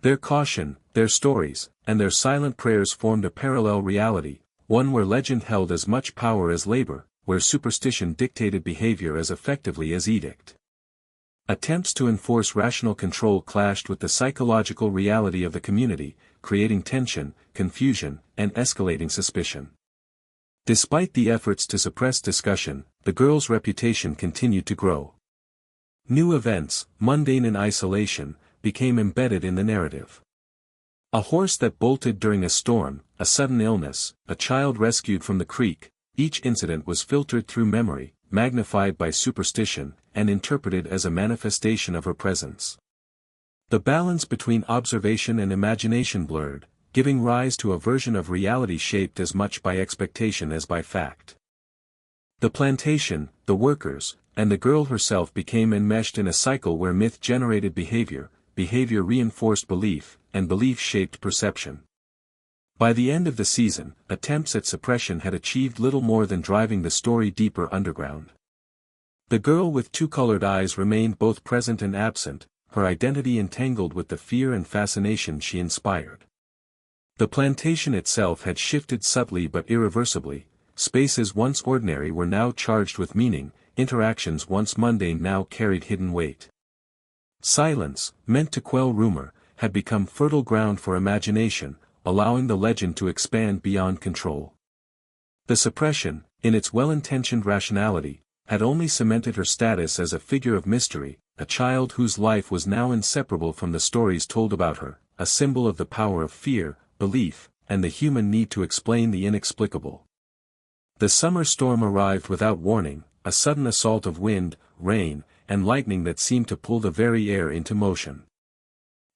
Their caution, their stories, and their silent prayers formed a parallel reality, one where legend held as much power as labor, where superstition dictated behavior as effectively as edict. Attempts to enforce rational control clashed with the psychological reality of the community, creating tension, confusion, and escalating suspicion. Despite the efforts to suppress discussion, the girl's reputation continued to grow. New events, mundane in isolation, became embedded in the narrative. A horse that bolted during a storm, a sudden illness, a child rescued from the creek, each incident was filtered through memory, magnified by superstition, and interpreted as a manifestation of her presence. The balance between observation and imagination blurred, giving rise to a version of reality shaped as much by expectation as by fact. The plantation, the workers, and the girl herself became enmeshed in a cycle where myth generated behavior, behavior reinforced belief, and belief shaped perception. By the end of the season, attempts at suppression had achieved little more than driving the story deeper underground. The girl with two colored eyes remained both present and absent, her identity entangled with the fear and fascination she inspired. The plantation itself had shifted subtly but irreversibly, spaces once ordinary were now charged with meaning, interactions once mundane now carried hidden weight. Silence, meant to quell rumor, had become fertile ground for imagination, allowing the legend to expand beyond control. The suppression, in its well-intentioned rationality, had only cemented her status as a figure of mystery, a child whose life was now inseparable from the stories told about her, a symbol of the power of fear, belief, and the human need to explain the inexplicable. The summer storm arrived without warning, a sudden assault of wind, rain, and lightning that seemed to pull the very air into motion.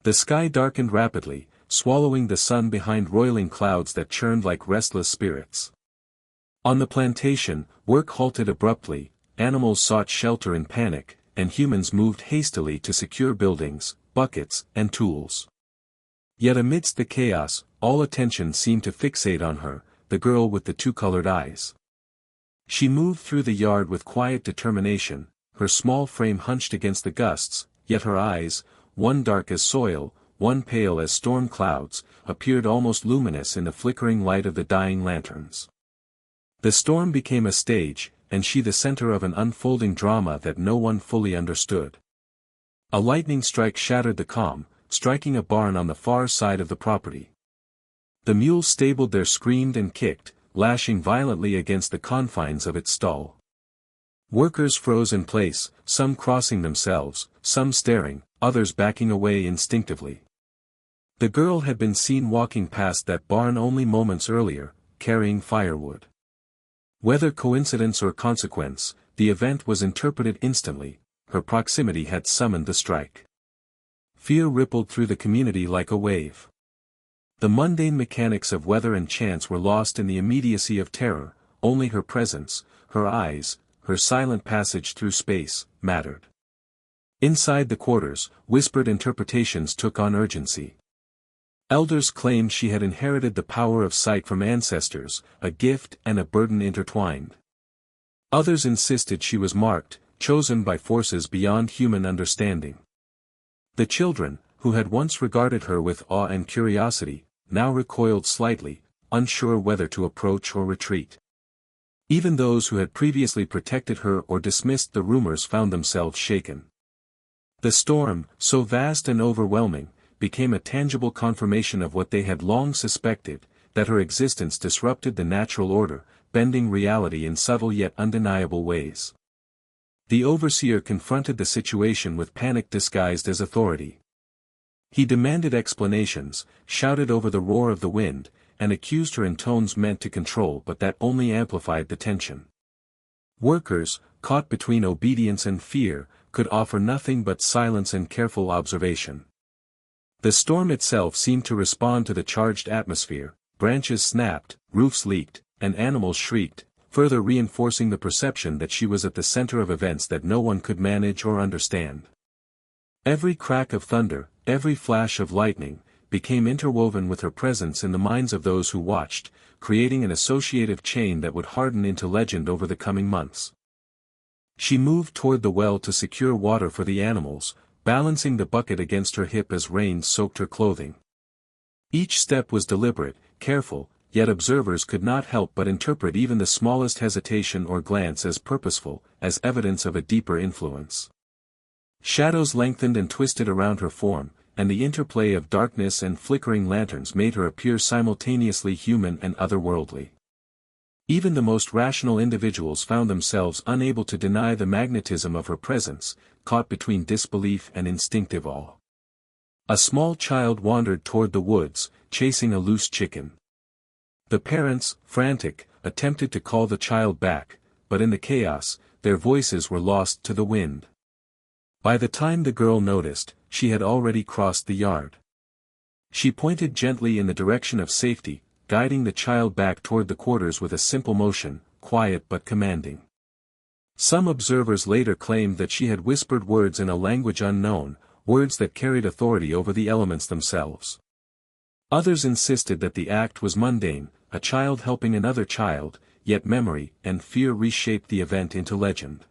The sky darkened rapidly, swallowing the sun behind roiling clouds that churned like restless spirits. On the plantation, work halted abruptly, animals sought shelter in panic, and humans moved hastily to secure buildings, buckets, and tools. Yet amidst the chaos, all attention seemed to fixate on her, the girl with the two-colored eyes. She moved through the yard with quiet determination, her small frame hunched against the gusts, yet her eyes, one dark as soil, one pale as storm clouds, appeared almost luminous in the flickering light of the dying lanterns. The storm became a stage, and she the center of an unfolding drama that no one fully understood. A lightning strike shattered the calm, striking a barn on the far side of the property. The mules stabled there screamed and kicked, lashing violently against the confines of its stall. Workers froze in place, some crossing themselves, some staring, others backing away instinctively. The girl had been seen walking past that barn only moments earlier, carrying firewood. Whether coincidence or consequence, the event was interpreted instantly, her proximity had summoned the strike. Fear rippled through the community like a wave. The mundane mechanics of weather and chance were lost in the immediacy of terror, only her presence, her eyes, her silent passage through space, mattered. Inside the quarters, whispered interpretations took on urgency. Elders claimed she had inherited the power of sight from ancestors, a gift and a burden intertwined. Others insisted she was marked, chosen by forces beyond human understanding. The children, who had once regarded her with awe and curiosity, now recoiled slightly, unsure whether to approach or retreat. Even those who had previously protected her or dismissed the rumors found themselves shaken. The storm, so vast and overwhelming, became a tangible confirmation of what they had long suspected, that her existence disrupted the natural order, bending reality in subtle yet undeniable ways. The overseer confronted the situation with panic disguised as authority. He demanded explanations, shouted over the roar of the wind, and accused her in tones meant to control but that only amplified the tension. Workers, caught between obedience and fear, could offer nothing but silence and careful observation. The storm itself seemed to respond to the charged atmosphere, branches snapped, roofs leaked, and animals shrieked, further reinforcing the perception that she was at the center of events that no one could manage or understand. Every crack of thunder, every flash of lightning, became interwoven with her presence in the minds of those who watched, creating an associative chain that would harden into legend over the coming months. She moved toward the well to secure water for the animals, balancing the bucket against her hip as rain soaked her clothing. Each step was deliberate, careful, yet observers could not help but interpret even the smallest hesitation or glance as purposeful, as evidence of a deeper influence. Shadows lengthened and twisted around her form, and the interplay of darkness and flickering lanterns made her appear simultaneously human and otherworldly. Even the most rational individuals found themselves unable to deny the magnetism of her presence, caught between disbelief and instinctive awe. A small child wandered toward the woods, chasing a loose chicken. The parents, frantic, attempted to call the child back, but in the chaos, their voices were lost to the wind. By the time the girl noticed, she had already crossed the yard. She pointed gently in the direction of safety, guiding the child back toward the quarters with a simple motion, quiet but commanding. Some observers later claimed that she had whispered words in a language unknown, words that carried authority over the elements themselves. Others insisted that the act was mundane, a child helping another child, yet memory and fear reshaped the event into legend.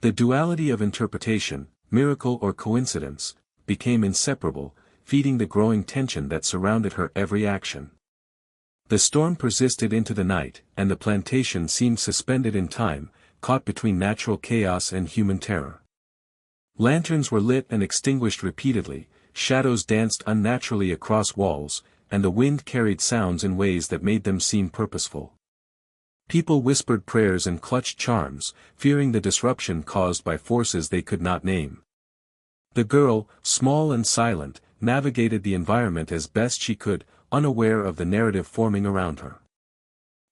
The duality of interpretation, miracle or coincidence, became inseparable, feeding the growing tension that surrounded her every action. The storm persisted into the night, and the plantation seemed suspended in time, caught between natural chaos and human terror. Lanterns were lit and extinguished repeatedly, shadows danced unnaturally across walls, and the wind carried sounds in ways that made them seem purposeful. People whispered prayers and clutched charms, fearing the disruption caused by forces they could not name. The girl, small and silent, navigated the environment as best she could, unaware of the narrative forming around her.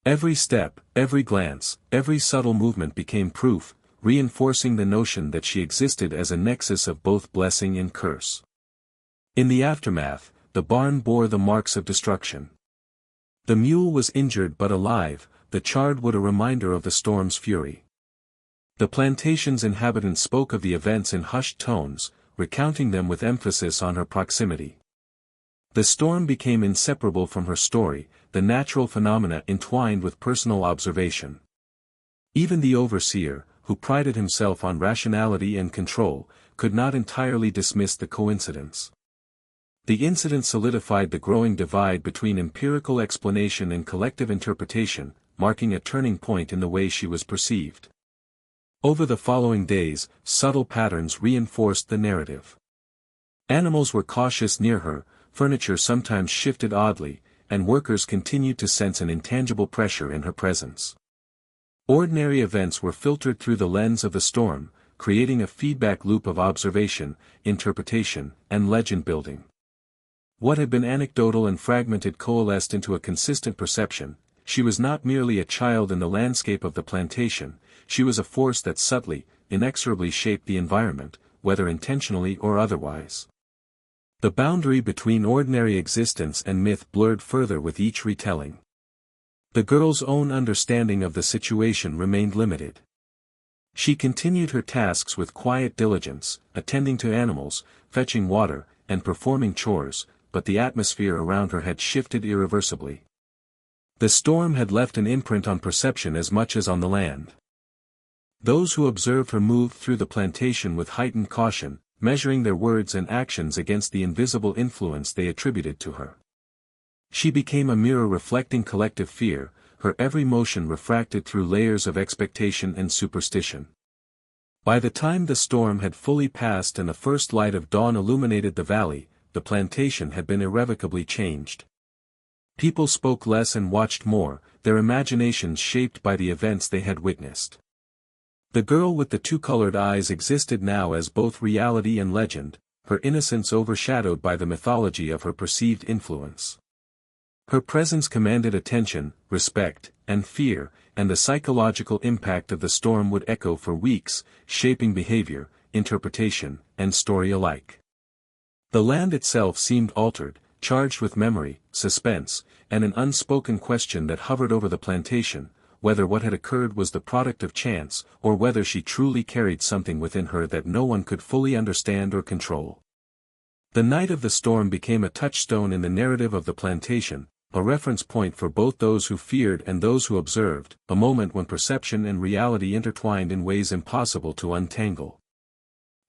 Every step, every glance, every subtle movement became proof, reinforcing the notion that she existed as a nexus of both blessing and curse. In the aftermath, the barn bore the marks of destruction. The mule was injured but alive, the charred wood a reminder of the storm's fury. The plantation's inhabitants spoke of the events in hushed tones, recounting them with emphasis on her proximity. The storm became inseparable from her story, the natural phenomena entwined with personal observation. Even the overseer, who prided himself on rationality and control, could not entirely dismiss the coincidence. The incident solidified the growing divide between empirical explanation and collective interpretation, marking a turning point in the way she was perceived. Over the following days, subtle patterns reinforced the narrative. Animals were cautious near her, furniture sometimes shifted oddly, and workers continued to sense an intangible pressure in her presence. Ordinary events were filtered through the lens of the storm, creating a feedback loop of observation, interpretation, and legend building. What had been anecdotal and fragmented coalesced into a consistent perception. She was not merely a child in the landscape of the plantation, she was a force that subtly, inexorably shaped the environment, whether intentionally or otherwise. The boundary between ordinary existence and myth blurred further with each retelling. The girl's own understanding of the situation remained limited. She continued her tasks with quiet diligence, attending to animals, fetching water, and performing chores, but the atmosphere around her had shifted irreversibly. The storm had left an imprint on perception as much as on the land. Those who observed her moved through the plantation with heightened caution, measuring their words and actions against the invisible influence they attributed to her. She became a mirror reflecting collective fear, her every motion refracted through layers of expectation and superstition. By the time the storm had fully passed and the first light of dawn illuminated the valley, the plantation had been irrevocably changed. People spoke less and watched more, their imaginations shaped by the events they had witnessed. The girl with the two-colored eyes existed now as both reality and legend, her innocence overshadowed by the mythology of her perceived influence. Her presence commanded attention, respect, and fear, and the psychological impact of the storm would echo for weeks, shaping behavior, interpretation, and story alike. The land itself seemed altered, charged with memory, suspense, and an unspoken question that hovered over the plantation, whether what had occurred was the product of chance, or whether she truly carried something within her that no one could fully understand or control. The night of the storm became a touchstone in the narrative of the plantation, a reference point for both those who feared and those who observed, a moment when perception and reality intertwined in ways impossible to untangle.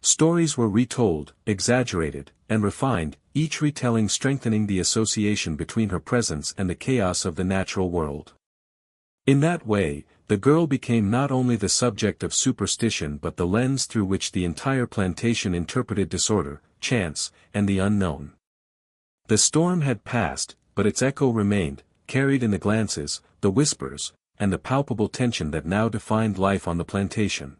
Stories were retold, exaggerated, and refined, each retelling strengthening the association between her presence and the chaos of the natural world. In that way, the girl became not only the subject of superstition but the lens through which the entire plantation interpreted disorder, chance, and the unknown. The storm had passed, but its echo remained, carried in the glances, the whispers, and the palpable tension that now defined life on the plantation.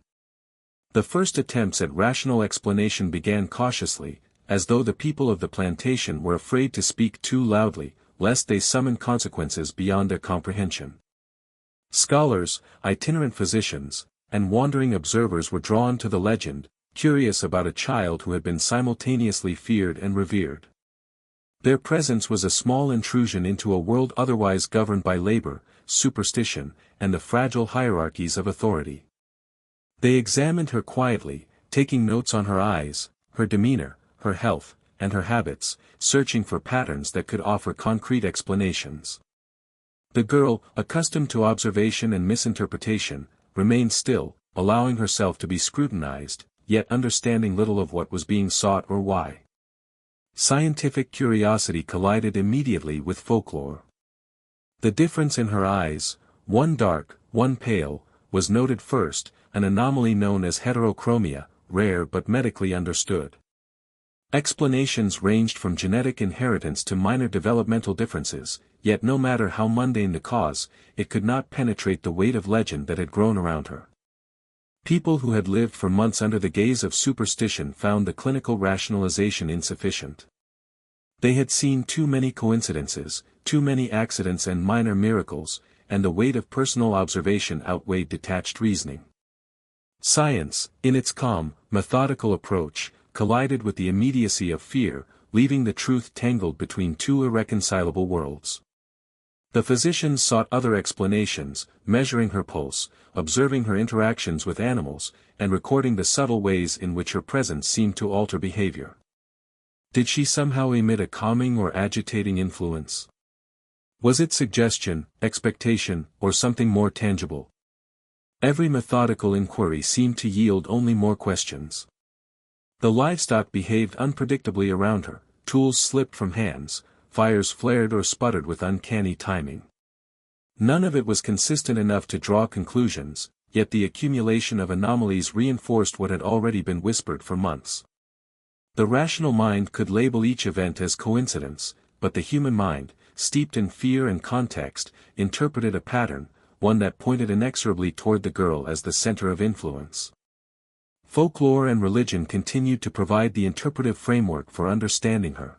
The first attempts at rational explanation began cautiously, as though the people of the plantation were afraid to speak too loudly, lest they summon consequences beyond their comprehension. Scholars, itinerant physicians, and wandering observers were drawn to the legend, curious about a child who had been simultaneously feared and revered. Their presence was a small intrusion into a world otherwise governed by labor, superstition, and the fragile hierarchies of authority. They examined her quietly, taking notes on her eyes, her demeanor, her health, and her habits, searching for patterns that could offer concrete explanations. The girl, accustomed to observation and misinterpretation, remained still, allowing herself to be scrutinized, yet understanding little of what was being sought or why. Scientific curiosity collided immediately with folklore. The difference in her eyes, one dark, one pale, was noted first, an anomaly known as heterochromia, rare but medically understood. Explanations ranged from genetic inheritance to minor developmental differences, yet no matter how mundane the cause, it could not penetrate the weight of legend that had grown around her. People who had lived for months under the gaze of superstition found the clinical rationalization insufficient. They had seen too many coincidences, too many accidents and minor miracles, and the weight of personal observation outweighed detached reasoning. Science, in its calm, methodical approach, collided with the immediacy of fear, leaving the truth tangled between two irreconcilable worlds. The physicians sought other explanations, measuring her pulse, observing her interactions with animals, and recording the subtle ways in which her presence seemed to alter behavior. Did she somehow emit a calming or agitating influence? Was it suggestion, expectation, or something more tangible? Every methodical inquiry seemed to yield only more questions. The livestock behaved unpredictably around her, tools slipped from hands, fires flared or sputtered with uncanny timing. None of it was consistent enough to draw conclusions, yet the accumulation of anomalies reinforced what had already been whispered for months. The rational mind could label each event as coincidence, but the human mind, steeped in fear and context, interpreted a pattern, one that pointed inexorably toward the girl as the center of influence. Folklore and religion continued to provide the interpretive framework for understanding her.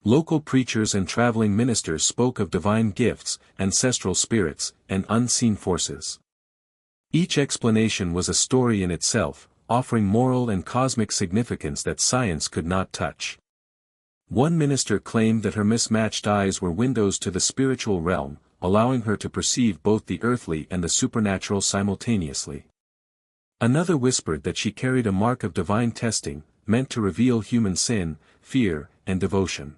Local preachers and traveling ministers spoke of divine gifts, ancestral spirits, and unseen forces. Each explanation was a story in itself, offering moral and cosmic significance that science could not touch. One minister claimed that her mismatched eyes were windows to the spiritual realm, allowing her to perceive both the earthly and the supernatural simultaneously. Another whispered that she carried a mark of divine testing, meant to reveal human sin, fear, and devotion.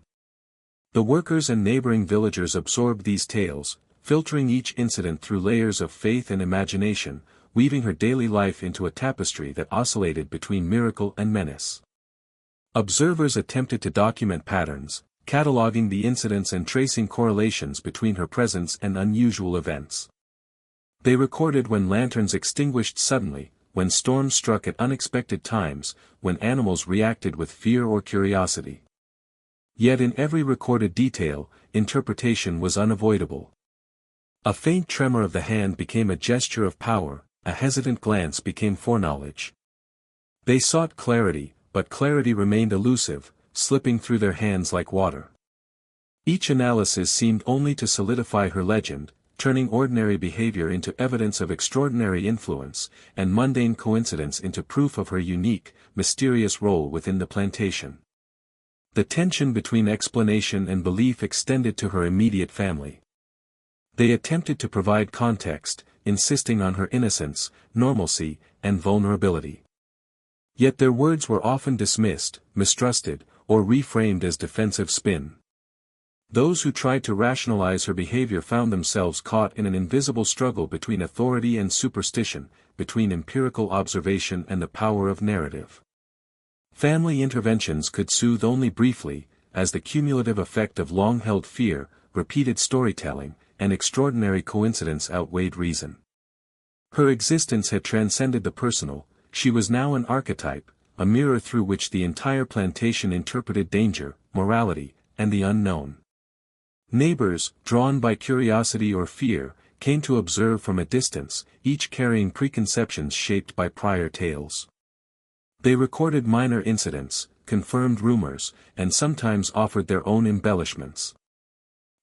The workers and neighboring villagers absorbed these tales, filtering each incident through layers of faith and imagination, weaving her daily life into a tapestry that oscillated between miracle and menace. Observers attempted to document patterns, cataloging the incidents and tracing correlations between her presence and unusual events. They recorded when lanterns extinguished suddenly, when storms struck at unexpected times, when animals reacted with fear or curiosity. Yet in every recorded detail, interpretation was unavoidable. A faint tremor of the hand became a gesture of power, a hesitant glance became foreknowledge. They sought clarity, but clarity remained elusive, slipping through their hands like water. Each analysis seemed only to solidify her legend, turning ordinary behavior into evidence of extraordinary influence, and mundane coincidence into proof of her unique, mysterious role within the plantation. The tension between explanation and belief extended to her immediate family. They attempted to provide context, insisting on her innocence, normalcy, and vulnerability. Yet their words were often dismissed, mistrusted, or reframed as defensive spin. Those who tried to rationalize her behavior found themselves caught in an invisible struggle between authority and superstition, between empirical observation and the power of narrative. Family interventions could soothe only briefly, as the cumulative effect of long-held fear, repeated storytelling, and extraordinary coincidence outweighed reason. Her existence had transcended the personal, she was now an archetype, a mirror through which the entire plantation interpreted danger, morality, and the unknown. Neighbors, drawn by curiosity or fear, came to observe from a distance, each carrying preconceptions shaped by prior tales. They recorded minor incidents, confirmed rumors, and sometimes offered their own embellishments.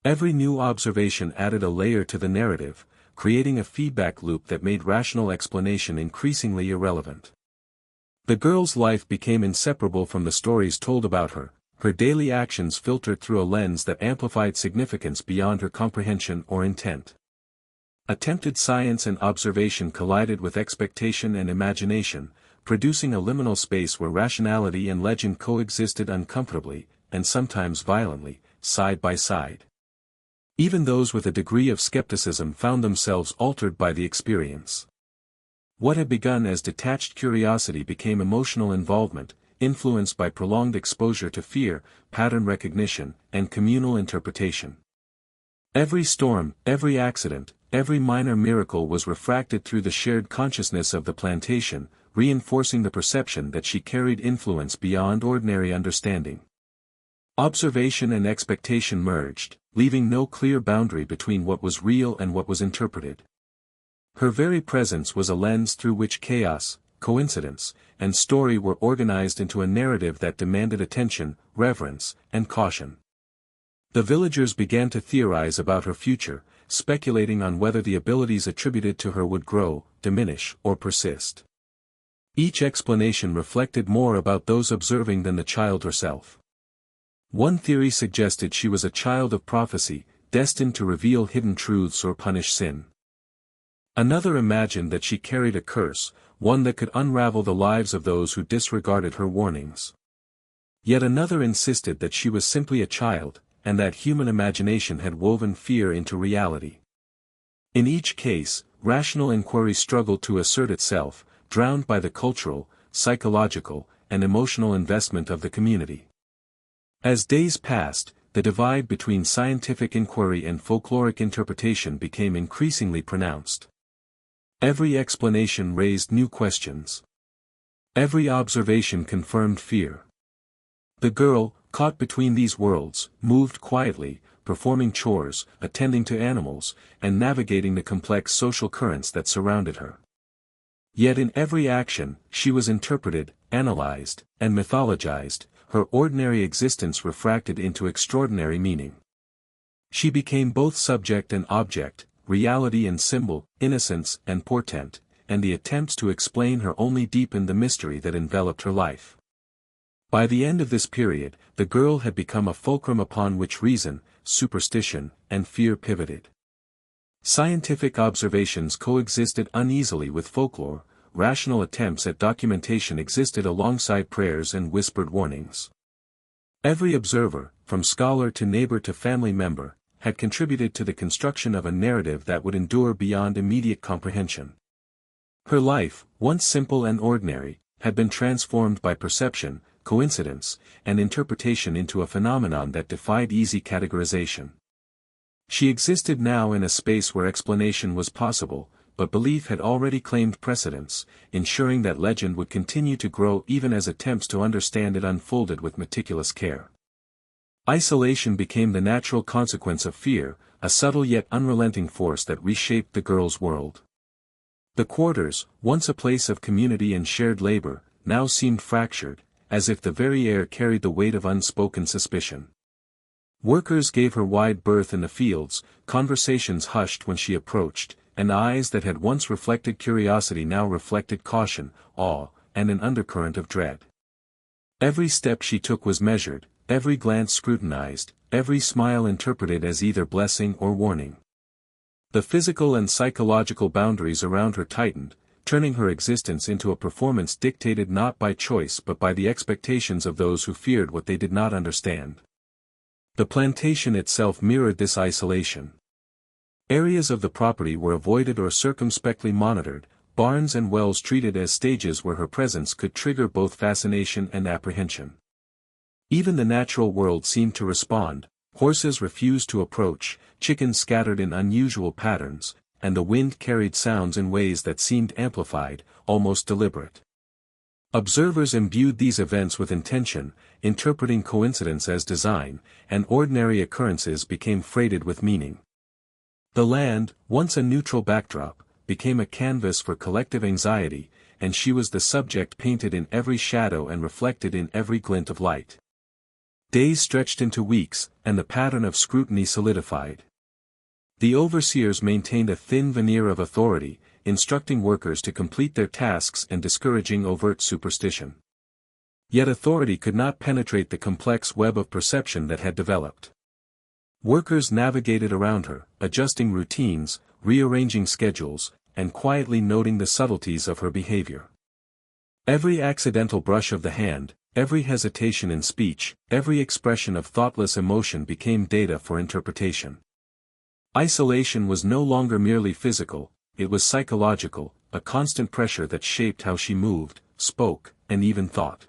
Every new observation added a layer to the narrative, creating a feedback loop that made rational explanation increasingly irrelevant. The girl's life became inseparable from the stories told about her. Her daily actions filtered through a lens that amplified significance beyond her comprehension or intent. Attempted science and observation collided with expectation and imagination, producing a liminal space where rationality and legend coexisted uncomfortably, and sometimes violently, side by side. Even those with a degree of skepticism found themselves altered by the experience. What had begun as detached curiosity became emotional involvement, influenced by prolonged exposure to fear, pattern recognition, and communal interpretation. Every storm, every accident, every minor miracle was refracted through the shared consciousness of the plantation, reinforcing the perception that she carried influence beyond ordinary understanding. Observation and expectation merged, leaving no clear boundary between what was real and what was interpreted. Her very presence was a lens through which chaos, coincidence, and story were organized into a narrative that demanded attention, reverence, and caution. The villagers began to theorize about her future, speculating on whether the abilities attributed to her would grow, diminish, or persist. Each explanation reflected more about those observing than the child herself. One theory suggested she was a child of prophecy, destined to reveal hidden truths or punish sin. Another imagined that she carried a curse, one that could unravel the lives of those who disregarded her warnings. Yet another insisted that she was simply a child, and that human imagination had woven fear into reality. In each case, rational inquiry struggled to assert itself, drowned by the cultural, psychological, and emotional investment of the community. As days passed, the divide between scientific inquiry and folkloric interpretation became increasingly pronounced. Every explanation raised new questions. Every observation confirmed fear. The girl, caught between these worlds, moved quietly, performing chores, attending to animals, and navigating the complex social currents that surrounded her. Yet in every action, she was interpreted, analyzed, and mythologized, her ordinary existence refracted into extraordinary meaning. She became both subject and object, reality and symbol, innocence and portent, and the attempts to explain her only deepened the mystery that enveloped her life. By the end of this period, the girl had become a fulcrum upon which reason, superstition, and fear pivoted. Scientific observations coexisted uneasily with folklore, rational attempts at documentation existed alongside prayers and whispered warnings. Every observer, from scholar to neighbor to family member, had contributed to the construction of a narrative that would endure beyond immediate comprehension. Her life, once simple and ordinary, had been transformed by perception, coincidence, and interpretation into a phenomenon that defied easy categorization. She existed now in a space where explanation was possible, but belief had already claimed precedence, ensuring that legend would continue to grow even as attempts to understand it unfolded with meticulous care. Isolation became the natural consequence of fear, a subtle yet unrelenting force that reshaped the girl's world. The quarters, once a place of community and shared labor, now seemed fractured, as if the very air carried the weight of unspoken suspicion. Workers gave her wide berth in the fields, conversations hushed when she approached, and eyes that had once reflected curiosity now reflected caution, awe, and an undercurrent of dread. Every step she took was measured, every glance scrutinized, every smile interpreted as either blessing or warning. The physical and psychological boundaries around her tightened, turning her existence into a performance dictated not by choice but by the expectations of those who feared what they did not understand. The plantation itself mirrored this isolation. Areas of the property were avoided or circumspectly monitored, barns and wells treated as stages where her presence could trigger both fascination and apprehension. Even the natural world seemed to respond. Horses refused to approach, chickens scattered in unusual patterns, and the wind carried sounds in ways that seemed amplified, almost deliberate. Observers imbued these events with intention, interpreting coincidence as design, and ordinary occurrences became freighted with meaning. The land, once a neutral backdrop, became a canvas for collective anxiety, and she was the subject painted in every shadow and reflected in every glint of light. Days stretched into weeks, and the pattern of scrutiny solidified. The overseers maintained a thin veneer of authority, instructing workers to complete their tasks and discouraging overt superstition. Yet authority could not penetrate the complex web of perception that had developed. Workers navigated around her, adjusting routines, rearranging schedules, and quietly noting the subtleties of her behavior. Every accidental brush of the hand, every hesitation in speech, every expression of thoughtless emotion became data for interpretation. Isolation was no longer merely physical, it was psychological, a constant pressure that shaped how she moved, spoke, and even thought.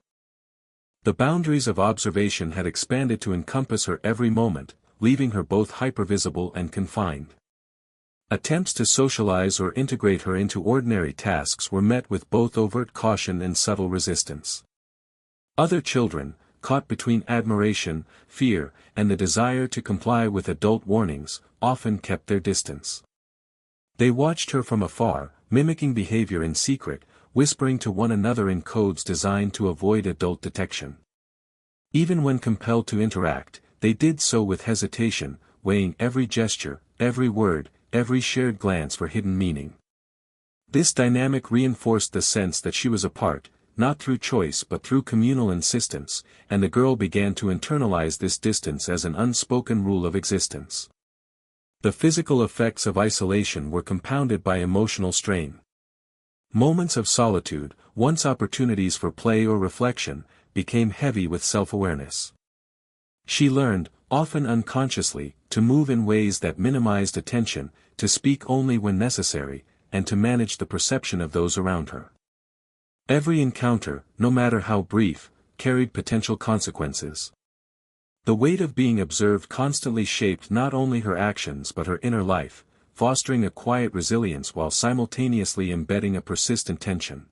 The boundaries of observation had expanded to encompass her every moment, leaving her both hypervisible and confined. Attempts to socialize or integrate her into ordinary tasks were met with both overt caution and subtle resistance. Other children, caught between admiration, fear, and the desire to comply with adult warnings, often kept their distance. They watched her from afar, mimicking behavior in secret, whispering to one another in codes designed to avoid adult detection. Even when compelled to interact, they did so with hesitation, weighing every gesture, every word, every shared glance for hidden meaning. This dynamic reinforced the sense that she was apart, not through choice but through communal insistence, and the girl began to internalize this distance as an unspoken rule of existence. The physical effects of isolation were compounded by emotional strain. Moments of solitude, once opportunities for play or reflection, became heavy with self-awareness. She learned, often unconsciously, to move in ways that minimized attention, to speak only when necessary, and to manage the perception of those around her. Every encounter, no matter how brief, carried potential consequences. The weight of being observed constantly shaped not only her actions but her inner life, fostering a quiet resilience while simultaneously embedding a persistent tension.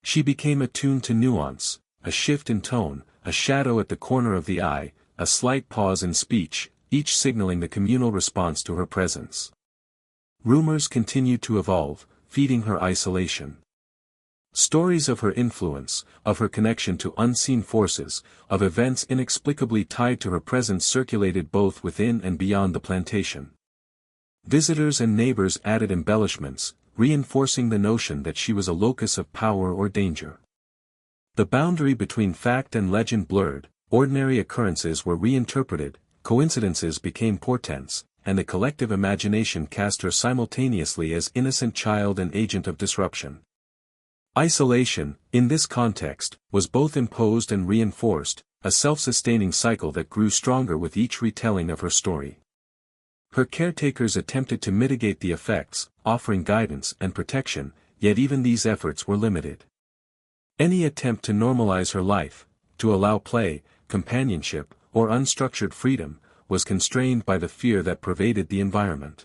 She became attuned to nuance, a shift in tone, a shadow at the corner of the eye, a slight pause in speech, each signaling the communal response to her presence. Rumors continued to evolve, feeding her isolation. Stories of her influence, of her connection to unseen forces, of events inexplicably tied to her presence circulated both within and beyond the plantation. Visitors and neighbors added embellishments, reinforcing the notion that she was a locus of power or danger. The boundary between fact and legend blurred, ordinary occurrences were reinterpreted, coincidences became portents, and the collective imagination cast her simultaneously as innocent child and agent of disruption. Isolation, in this context, was both imposed and reinforced, a self-sustaining cycle that grew stronger with each retelling of her story. Her caretakers attempted to mitigate the effects, offering guidance and protection, yet even these efforts were limited. Any attempt to normalize her life, to allow play, companionship, or unstructured freedom, was constrained by the fear that pervaded the environment.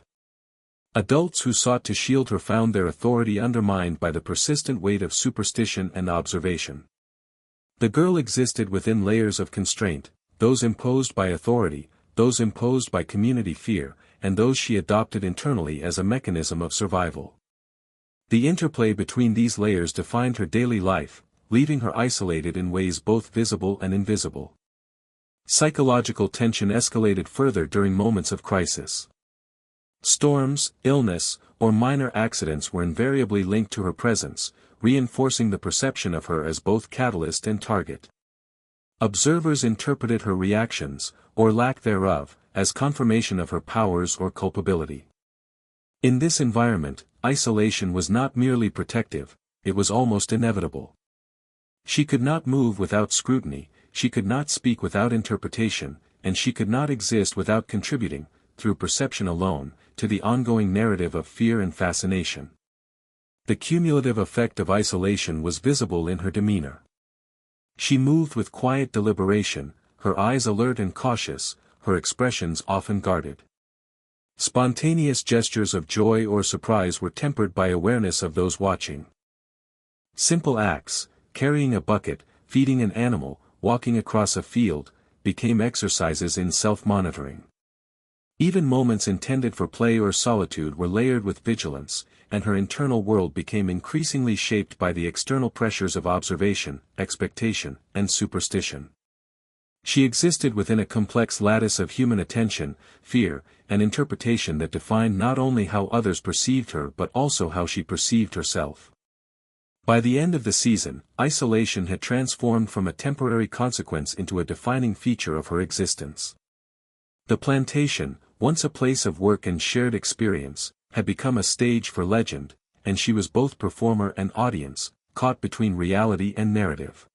Adults who sought to shield her found their authority undermined by the persistent weight of superstition and observation. The girl existed within layers of constraint, those imposed by authority, those imposed by community fear, and those she adopted internally as a mechanism of survival. The interplay between these layers defined her daily life, leaving her isolated in ways both visible and invisible. Psychological tension escalated further during moments of crisis. Storms, illness, or minor accidents were invariably linked to her presence, reinforcing the perception of her as both catalyst and target. Observers interpreted her reactions, or lack thereof, as confirmation of her powers or culpability. In this environment, isolation was not merely protective, it was almost inevitable. She could not move without scrutiny, she could not speak without interpretation, and she could not exist without contributing, through perception alone, to the ongoing narrative of fear and fascination. The cumulative effect of isolation was visible in her demeanor. She moved with quiet deliberation, her eyes alert and cautious, her expressions often guarded. Spontaneous gestures of joy or surprise were tempered by awareness of those watching. Simple acts, carrying a bucket, feeding an animal, walking across a field, became exercises in self-monitoring. Even moments intended for play or solitude were layered with vigilance, and her internal world became increasingly shaped by the external pressures of observation, expectation, and superstition. She existed within a complex lattice of human attention, fear, and interpretation that defined not only how others perceived her but also how she perceived herself. By the end of the season, isolation had transformed from a temporary consequence into a defining feature of her existence. The plantation, once a place of work and shared experience, had become a stage for legend, and she was both performer and audience, caught between reality and narrative.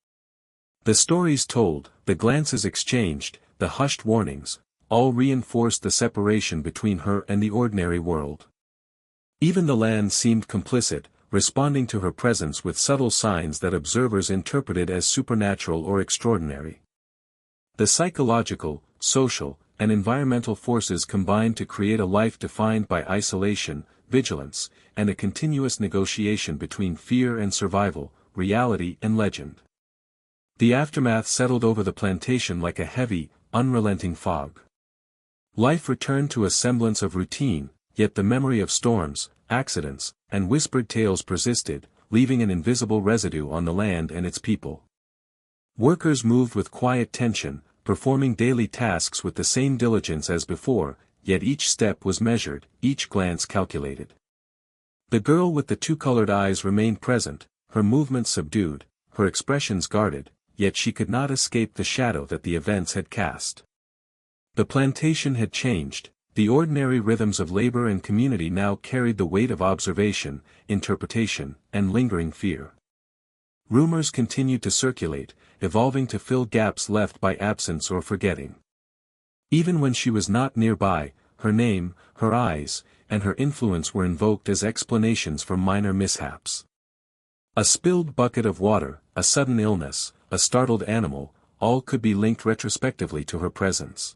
The stories told, the glances exchanged, the hushed warnings, all reinforced the separation between her and the ordinary world. Even the land seemed complicit, responding to her presence with subtle signs that observers interpreted as supernatural or extraordinary. The psychological, social, and environmental forces combined to create a life defined by isolation, vigilance, and a continuous negotiation between fear and survival, reality and legend. The aftermath settled over the plantation like a heavy, unrelenting fog. Life returned to a semblance of routine, yet the memory of storms, accidents, and whispered tales persisted, leaving an invisible residue on the land and its people. Workers moved with quiet tension, performing daily tasks with the same diligence as before, yet each step was measured, each glance calculated. The girl with the two-colored eyes remained present, her movements subdued, her expressions guarded, yet she could not escape the shadow that the events had cast. The plantation had changed, the ordinary rhythms of labor and community now carried the weight of observation, interpretation, and lingering fear. Rumors continued to circulate, evolving to fill gaps left by absence or forgetting. Even when she was not nearby, her name, her eyes, and her influence were invoked as explanations for minor mishaps. A spilled bucket of water, a sudden illness, a startled animal, all could be linked retrospectively to her presence.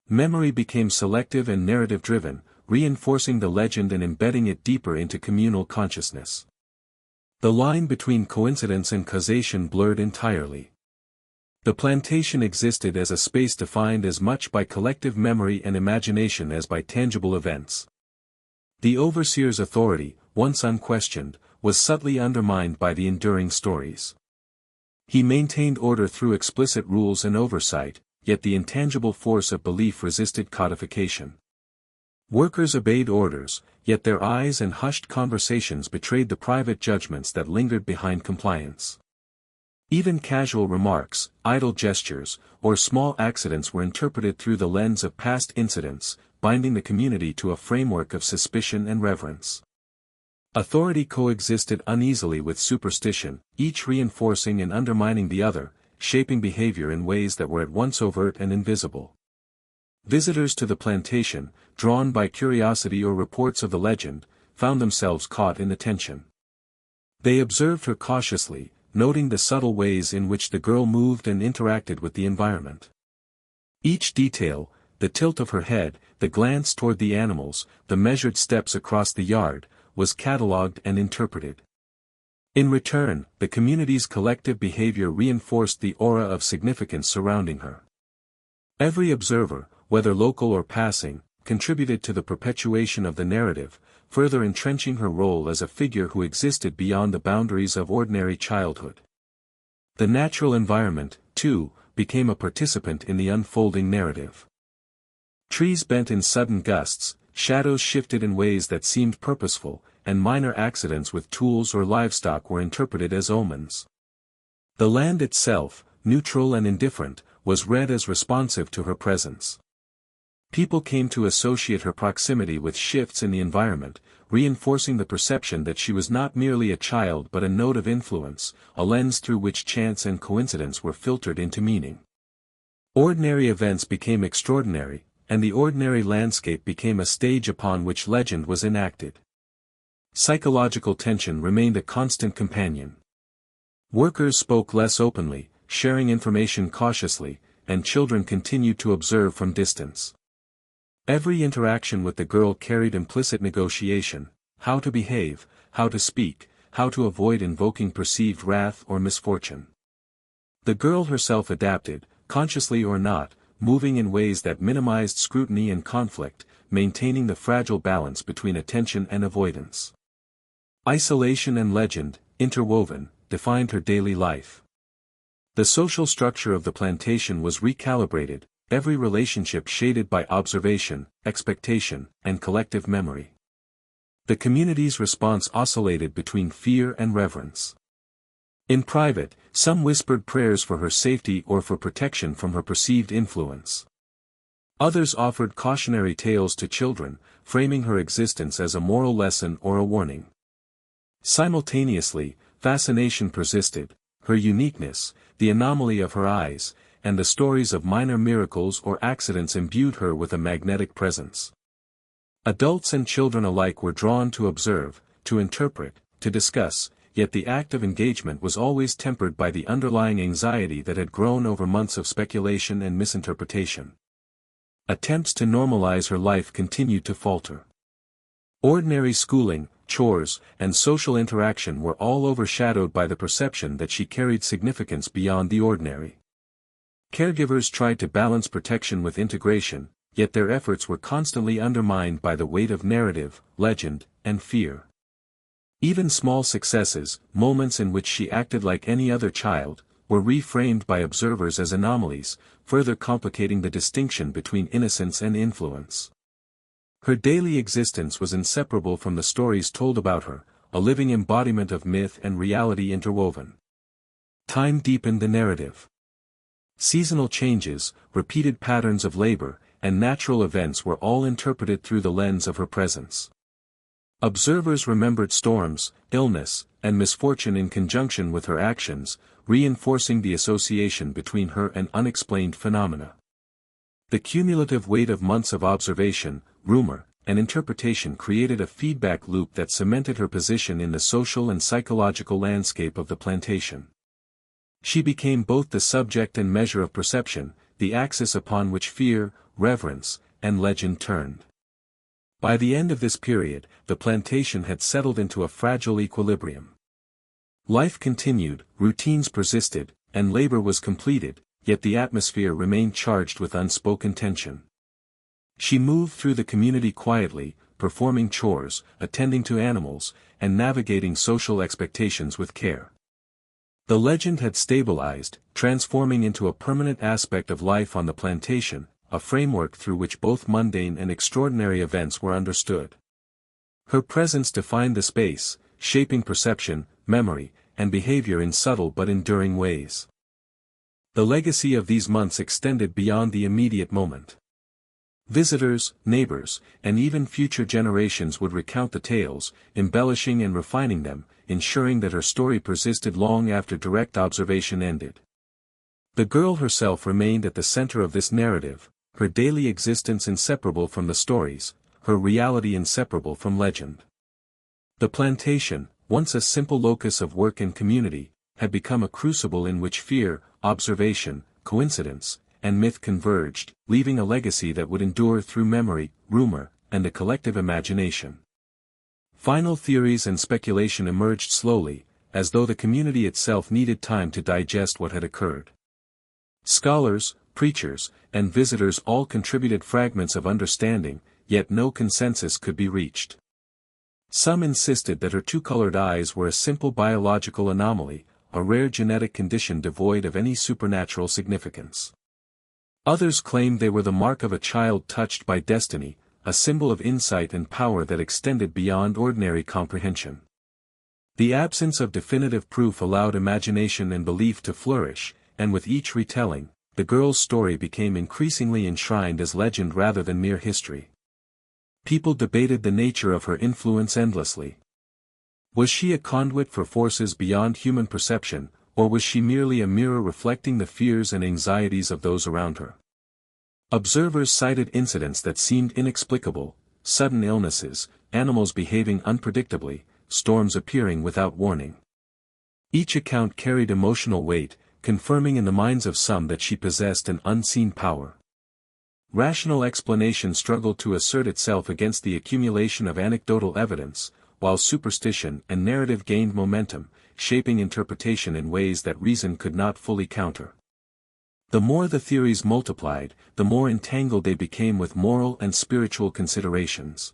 Memory became selective and narrative-driven, reinforcing the legend and embedding it deeper into communal consciousness. The line between coincidence and causation blurred entirely. The plantation existed as a space defined as much by collective memory and imagination as by tangible events. The overseer's authority, once unquestioned, was subtly undermined by the enduring stories. He maintained order through explicit rules and oversight, yet the intangible force of belief resisted codification. Workers obeyed orders, yet their eyes and hushed conversations betrayed the private judgments that lingered behind compliance. Even casual remarks, idle gestures, or small accidents were interpreted through the lens of past incidents, binding the community to a framework of suspicion and reverence. Authority coexisted uneasily with superstition, each reinforcing and undermining the other, shaping behavior in ways that were at once overt and invisible. Visitors to the plantation, drawn by curiosity or reports of the legend, found themselves caught in the tension. They observed her cautiously, noting the subtle ways in which the girl moved and interacted with the environment. Each detail, the tilt of her head, the glance toward the animals, the measured steps across the yard, was catalogued and interpreted. In return, the community's collective behavior reinforced the aura of significance surrounding her. Every observer, whether local or passing, contributed to the perpetuation of the narrative, further entrenching her role as a figure who existed beyond the boundaries of ordinary childhood. The natural environment, too, became a participant in the unfolding narrative. Trees bent in sudden gusts, shadows shifted in ways that seemed purposeful, and minor accidents with tools or livestock were interpreted as omens. The land itself, neutral and indifferent, was read as responsive to her presence. People came to associate her proximity with shifts in the environment, reinforcing the perception that she was not merely a child but a node of influence, a lens through which chance and coincidence were filtered into meaning. Ordinary events became extraordinary, and the ordinary landscape became a stage upon which legend was enacted. Psychological tension remained a constant companion. Workers spoke less openly, sharing information cautiously, and children continued to observe from distance. Every interaction with the girl carried implicit negotiation: how to behave, how to speak, how to avoid invoking perceived wrath or misfortune. The girl herself adapted, consciously or not, moving in ways that minimized scrutiny and conflict, maintaining the fragile balance between attention and avoidance. Isolation and legend, interwoven, defined her daily life. The social structure of the plantation was recalibrated, every relationship shaded by observation, expectation, and collective memory. The community's response oscillated between fear and reverence. In private, some whispered prayers for her safety or for protection from her perceived influence. Others offered cautionary tales to children, framing her existence as a moral lesson or a warning. Simultaneously, fascination persisted: her uniqueness, the anomaly of her eyes, and the stories of minor miracles or accidents imbued her with a magnetic presence. Adults and children alike were drawn to observe, to interpret, to discuss, yet the act of engagement was always tempered by the underlying anxiety that had grown over months of speculation and misinterpretation. Attempts to normalize her life continued to falter. Ordinary schooling, chores, and social interaction were all overshadowed by the perception that she carried significance beyond the ordinary. Caregivers tried to balance protection with integration, yet their efforts were constantly undermined by the weight of narrative, legend, and fear. Even small successes, moments in which she acted like any other child, were reframed by observers as anomalies, further complicating the distinction between innocence and influence. Her daily existence was inseparable from the stories told about her, a living embodiment of myth and reality interwoven. Time deepened the narrative. Seasonal changes, repeated patterns of labor, and natural events were all interpreted through the lens of her presence. Observers remembered storms, illness, and misfortune in conjunction with her actions, reinforcing the association between her and unexplained phenomena. The cumulative weight of months of observation, rumor, and interpretation created a feedback loop that cemented her position in the social and psychological landscape of the plantation. She became both the subject and measure of perception, the axis upon which fear, reverence, and legend turned. By the end of this period, the plantation had settled into a fragile equilibrium. Life continued, routines persisted, and labor was completed, yet the atmosphere remained charged with unspoken tension. She moved through the community quietly, performing chores, attending to animals, and navigating social expectations with care. The legend had stabilized, transforming into a permanent aspect of life on the plantation, a framework through which both mundane and extraordinary events were understood. Her presence defined the space, shaping perception, memory, and behavior in subtle but enduring ways. The legacy of these months extended beyond the immediate moment. Visitors, neighbors, and even future generations would recount the tales, embellishing and refining them, ensuring that her story persisted long after direct observation ended. The girl herself remained at the center of this narrative, her daily existence inseparable from the stories, her reality inseparable from legend. The plantation, once a simple locus of work and community, had become a crucible in which fear, observation, coincidence, and myth converged, leaving a legacy that would endure through memory, rumor, and a collective imagination. Final theories and speculation emerged slowly, as though the community itself needed time to digest what had occurred. Scholars, preachers, and visitors all contributed fragments of understanding, yet no consensus could be reached. Some insisted that her two-colored eyes were a simple biological anomaly, a rare genetic condition devoid of any supernatural significance. Others claimed they were the mark of a child touched by destiny, a symbol of insight and power that extended beyond ordinary comprehension. The absence of definitive proof allowed imagination and belief to flourish, and with each retelling, the girl's story became increasingly enshrined as legend rather than mere history. People debated the nature of her influence endlessly. Was she a conduit for forces beyond human perception, or was she merely a mirror reflecting the fears and anxieties of those around her? Observers cited incidents that seemed inexplicable: sudden illnesses, animals behaving unpredictably, storms appearing without warning. Each account carried emotional weight, confirming in the minds of some that she possessed an unseen power. Rational explanation struggled to assert itself against the accumulation of anecdotal evidence, while superstition and narrative gained momentum, shaping interpretation in ways that reason could not fully counter. The more the theories multiplied, the more entangled they became with moral and spiritual considerations.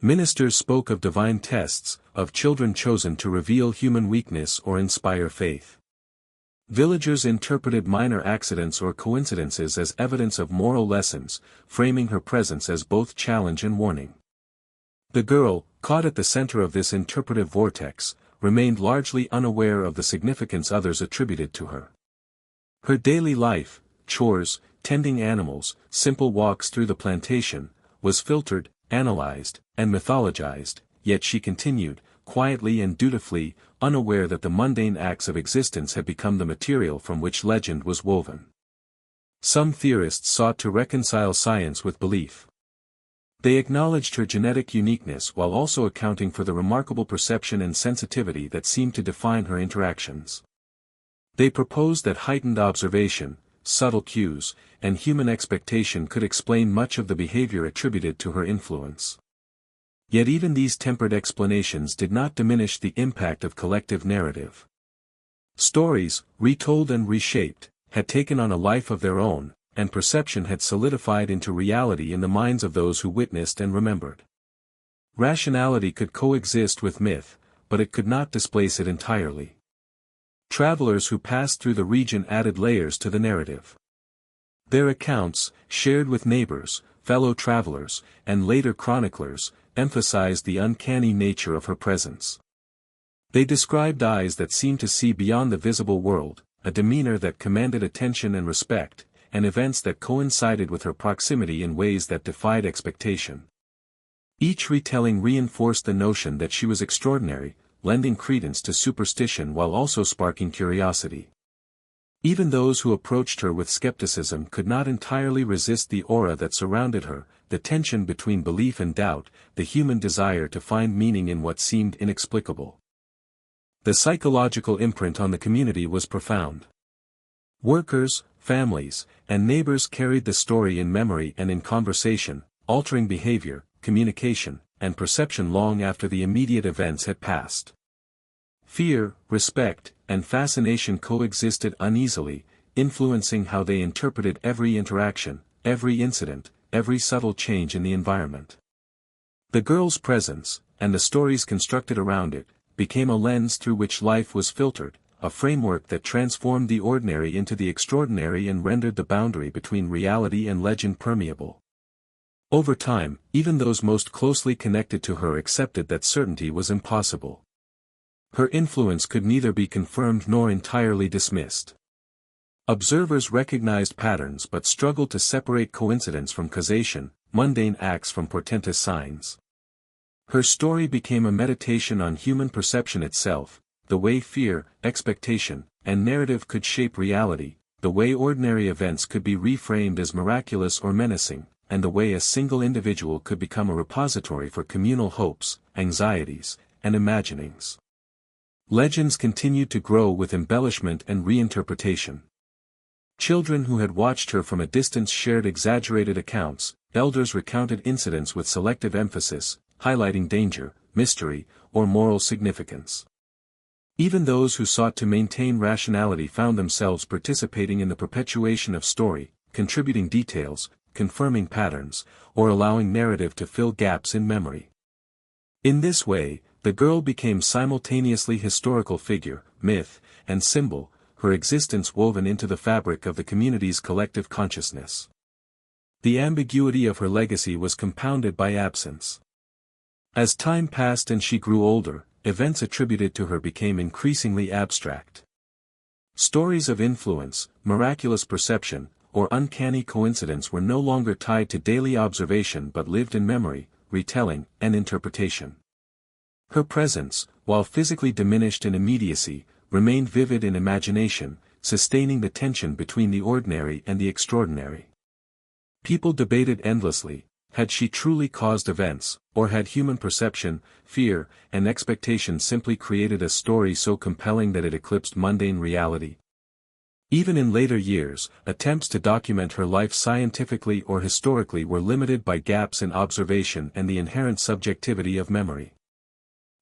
Ministers spoke of divine tests, of children chosen to reveal human weakness or inspire faith. Villagers interpreted minor accidents or coincidences as evidence of moral lessons, framing her presence as both challenge and warning. The girl, caught at the center of this interpretive vortex, remained largely unaware of the significance others attributed to her. Her daily life, chores, tending animals, simple walks through the plantation, was filtered, analyzed, and mythologized, yet she continued, quietly and dutifully, unaware that the mundane acts of existence had become the material from which legend was woven. Some theorists sought to reconcile science with belief. They acknowledged her genetic uniqueness while also accounting for the remarkable perception and sensitivity that seemed to define her interactions. They proposed that heightened observation, subtle cues, and human expectation could explain much of the behavior attributed to her influence. Yet even these tempered explanations did not diminish the impact of collective narrative. Stories, retold and reshaped, had taken on a life of their own, and perception had solidified into reality in the minds of those who witnessed and remembered. Rationality could coexist with myth, but it could not displace it entirely. Travelers who passed through the region added layers to the narrative. Their accounts, shared with neighbors, fellow travelers, and later chroniclers, emphasized the uncanny nature of her presence. They described eyes that seemed to see beyond the visible world, a demeanor that commanded attention and respect, and events that coincided with her proximity in ways that defied expectation. Each retelling reinforced the notion that she was extraordinary, lending credence to superstition while also sparking curiosity. Even those who approached her with skepticism could not entirely resist the aura that surrounded her, the tension between belief and doubt, the human desire to find meaning in what seemed inexplicable. The psychological imprint on the community was profound. Workers, families, and neighbors carried the story in memory and in conversation, altering behavior, communication, and perception long after the immediate events had passed. Fear, respect, and fascination coexisted uneasily, influencing how they interpreted every interaction, every incident, every subtle change in the environment. The girl's presence, and the stories constructed around it, became a lens through which life was filtered, a framework that transformed the ordinary into the extraordinary and rendered the boundary between reality and legend permeable. Over time, even those most closely connected to her accepted that certainty was impossible. Her influence could neither be confirmed nor entirely dismissed. Observers recognized patterns but struggled to separate coincidence from causation, mundane acts from portentous signs. Her story became a meditation on human perception itself, the way fear, expectation, and narrative could shape reality, the way ordinary events could be reframed as miraculous or menacing, and the way a single individual could become a repository for communal hopes, anxieties, and imaginings. Legends continued to grow with embellishment and reinterpretation. Children who had watched her from a distance shared exaggerated accounts, elders recounted incidents with selective emphasis, highlighting danger, mystery, or moral significance. Even those who sought to maintain rationality found themselves participating in the perpetuation of story, contributing details, confirming patterns, or allowing narrative to fill gaps in memory. In this way, the girl became simultaneously historical figure, myth, and symbol, her existence woven into the fabric of the community's collective consciousness. The ambiguity of her legacy was compounded by absence. As time passed and she grew older, events attributed to her became increasingly abstract. Stories of influence, miraculous perception, or uncanny coincidence were no longer tied to daily observation but lived in memory, retelling, and interpretation. Her presence, while physically diminished in immediacy, remained vivid in imagination, sustaining the tension between the ordinary and the extraordinary. People debated endlessly: had she truly caused events, or had human perception, fear, and expectation simply created a story so compelling that it eclipsed mundane reality? Even in later years, attempts to document her life scientifically or historically were limited by gaps in observation and the inherent subjectivity of memory.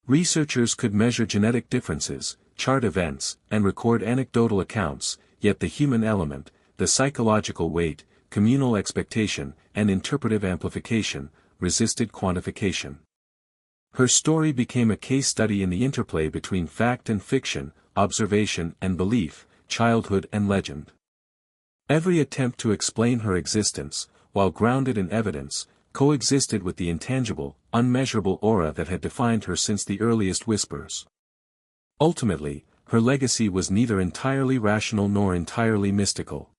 Researchers could measure genetic differences, chart events, and record anecdotal accounts, yet the human element, the psychological weight, communal expectation, and interpretive amplification, resisted quantification. Her story became a case study in the interplay between fact and fiction, observation and belief, childhood and legend. Every attempt to explain her existence, while grounded in evidence, coexisted with the intangible, unmeasurable aura that had defined her since the earliest whispers. Ultimately, her legacy was neither entirely rational nor entirely mystical.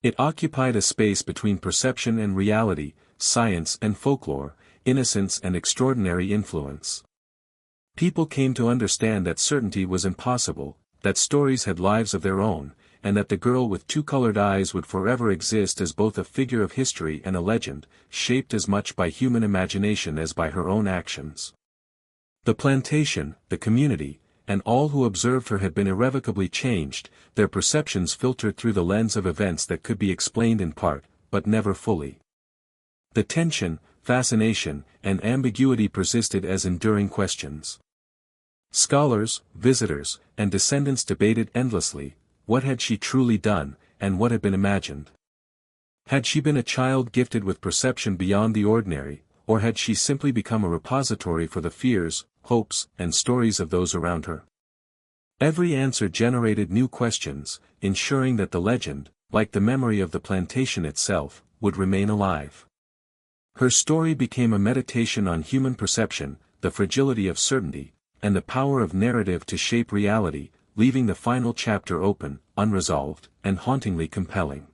It occupied a space between perception and reality, science and folklore, innocence and extraordinary influence. People came to understand that certainty was impossible, that stories had lives of their own, and that the girl with two colored eyes would forever exist as both a figure of history and a legend, shaped as much by human imagination as by her own actions. The plantation, the community, and all who observed her had been irrevocably changed, their perceptions filtered through the lens of events that could be explained in part, but never fully. The tension, fascination, and ambiguity persisted as enduring questions. Scholars, visitors, and descendants debated endlessly: what had she truly done, and what had been imagined? Had she been a child gifted with perception beyond the ordinary, or had she simply become a repository for the fears, hopes, and stories of those around her? Every answer generated new questions, ensuring that the legend, like the memory of the plantation itself, would remain alive. Her story became a meditation on human perception, the fragility of certainty, and the power of narrative to shape reality, leaving the final chapter open, unresolved, and hauntingly compelling.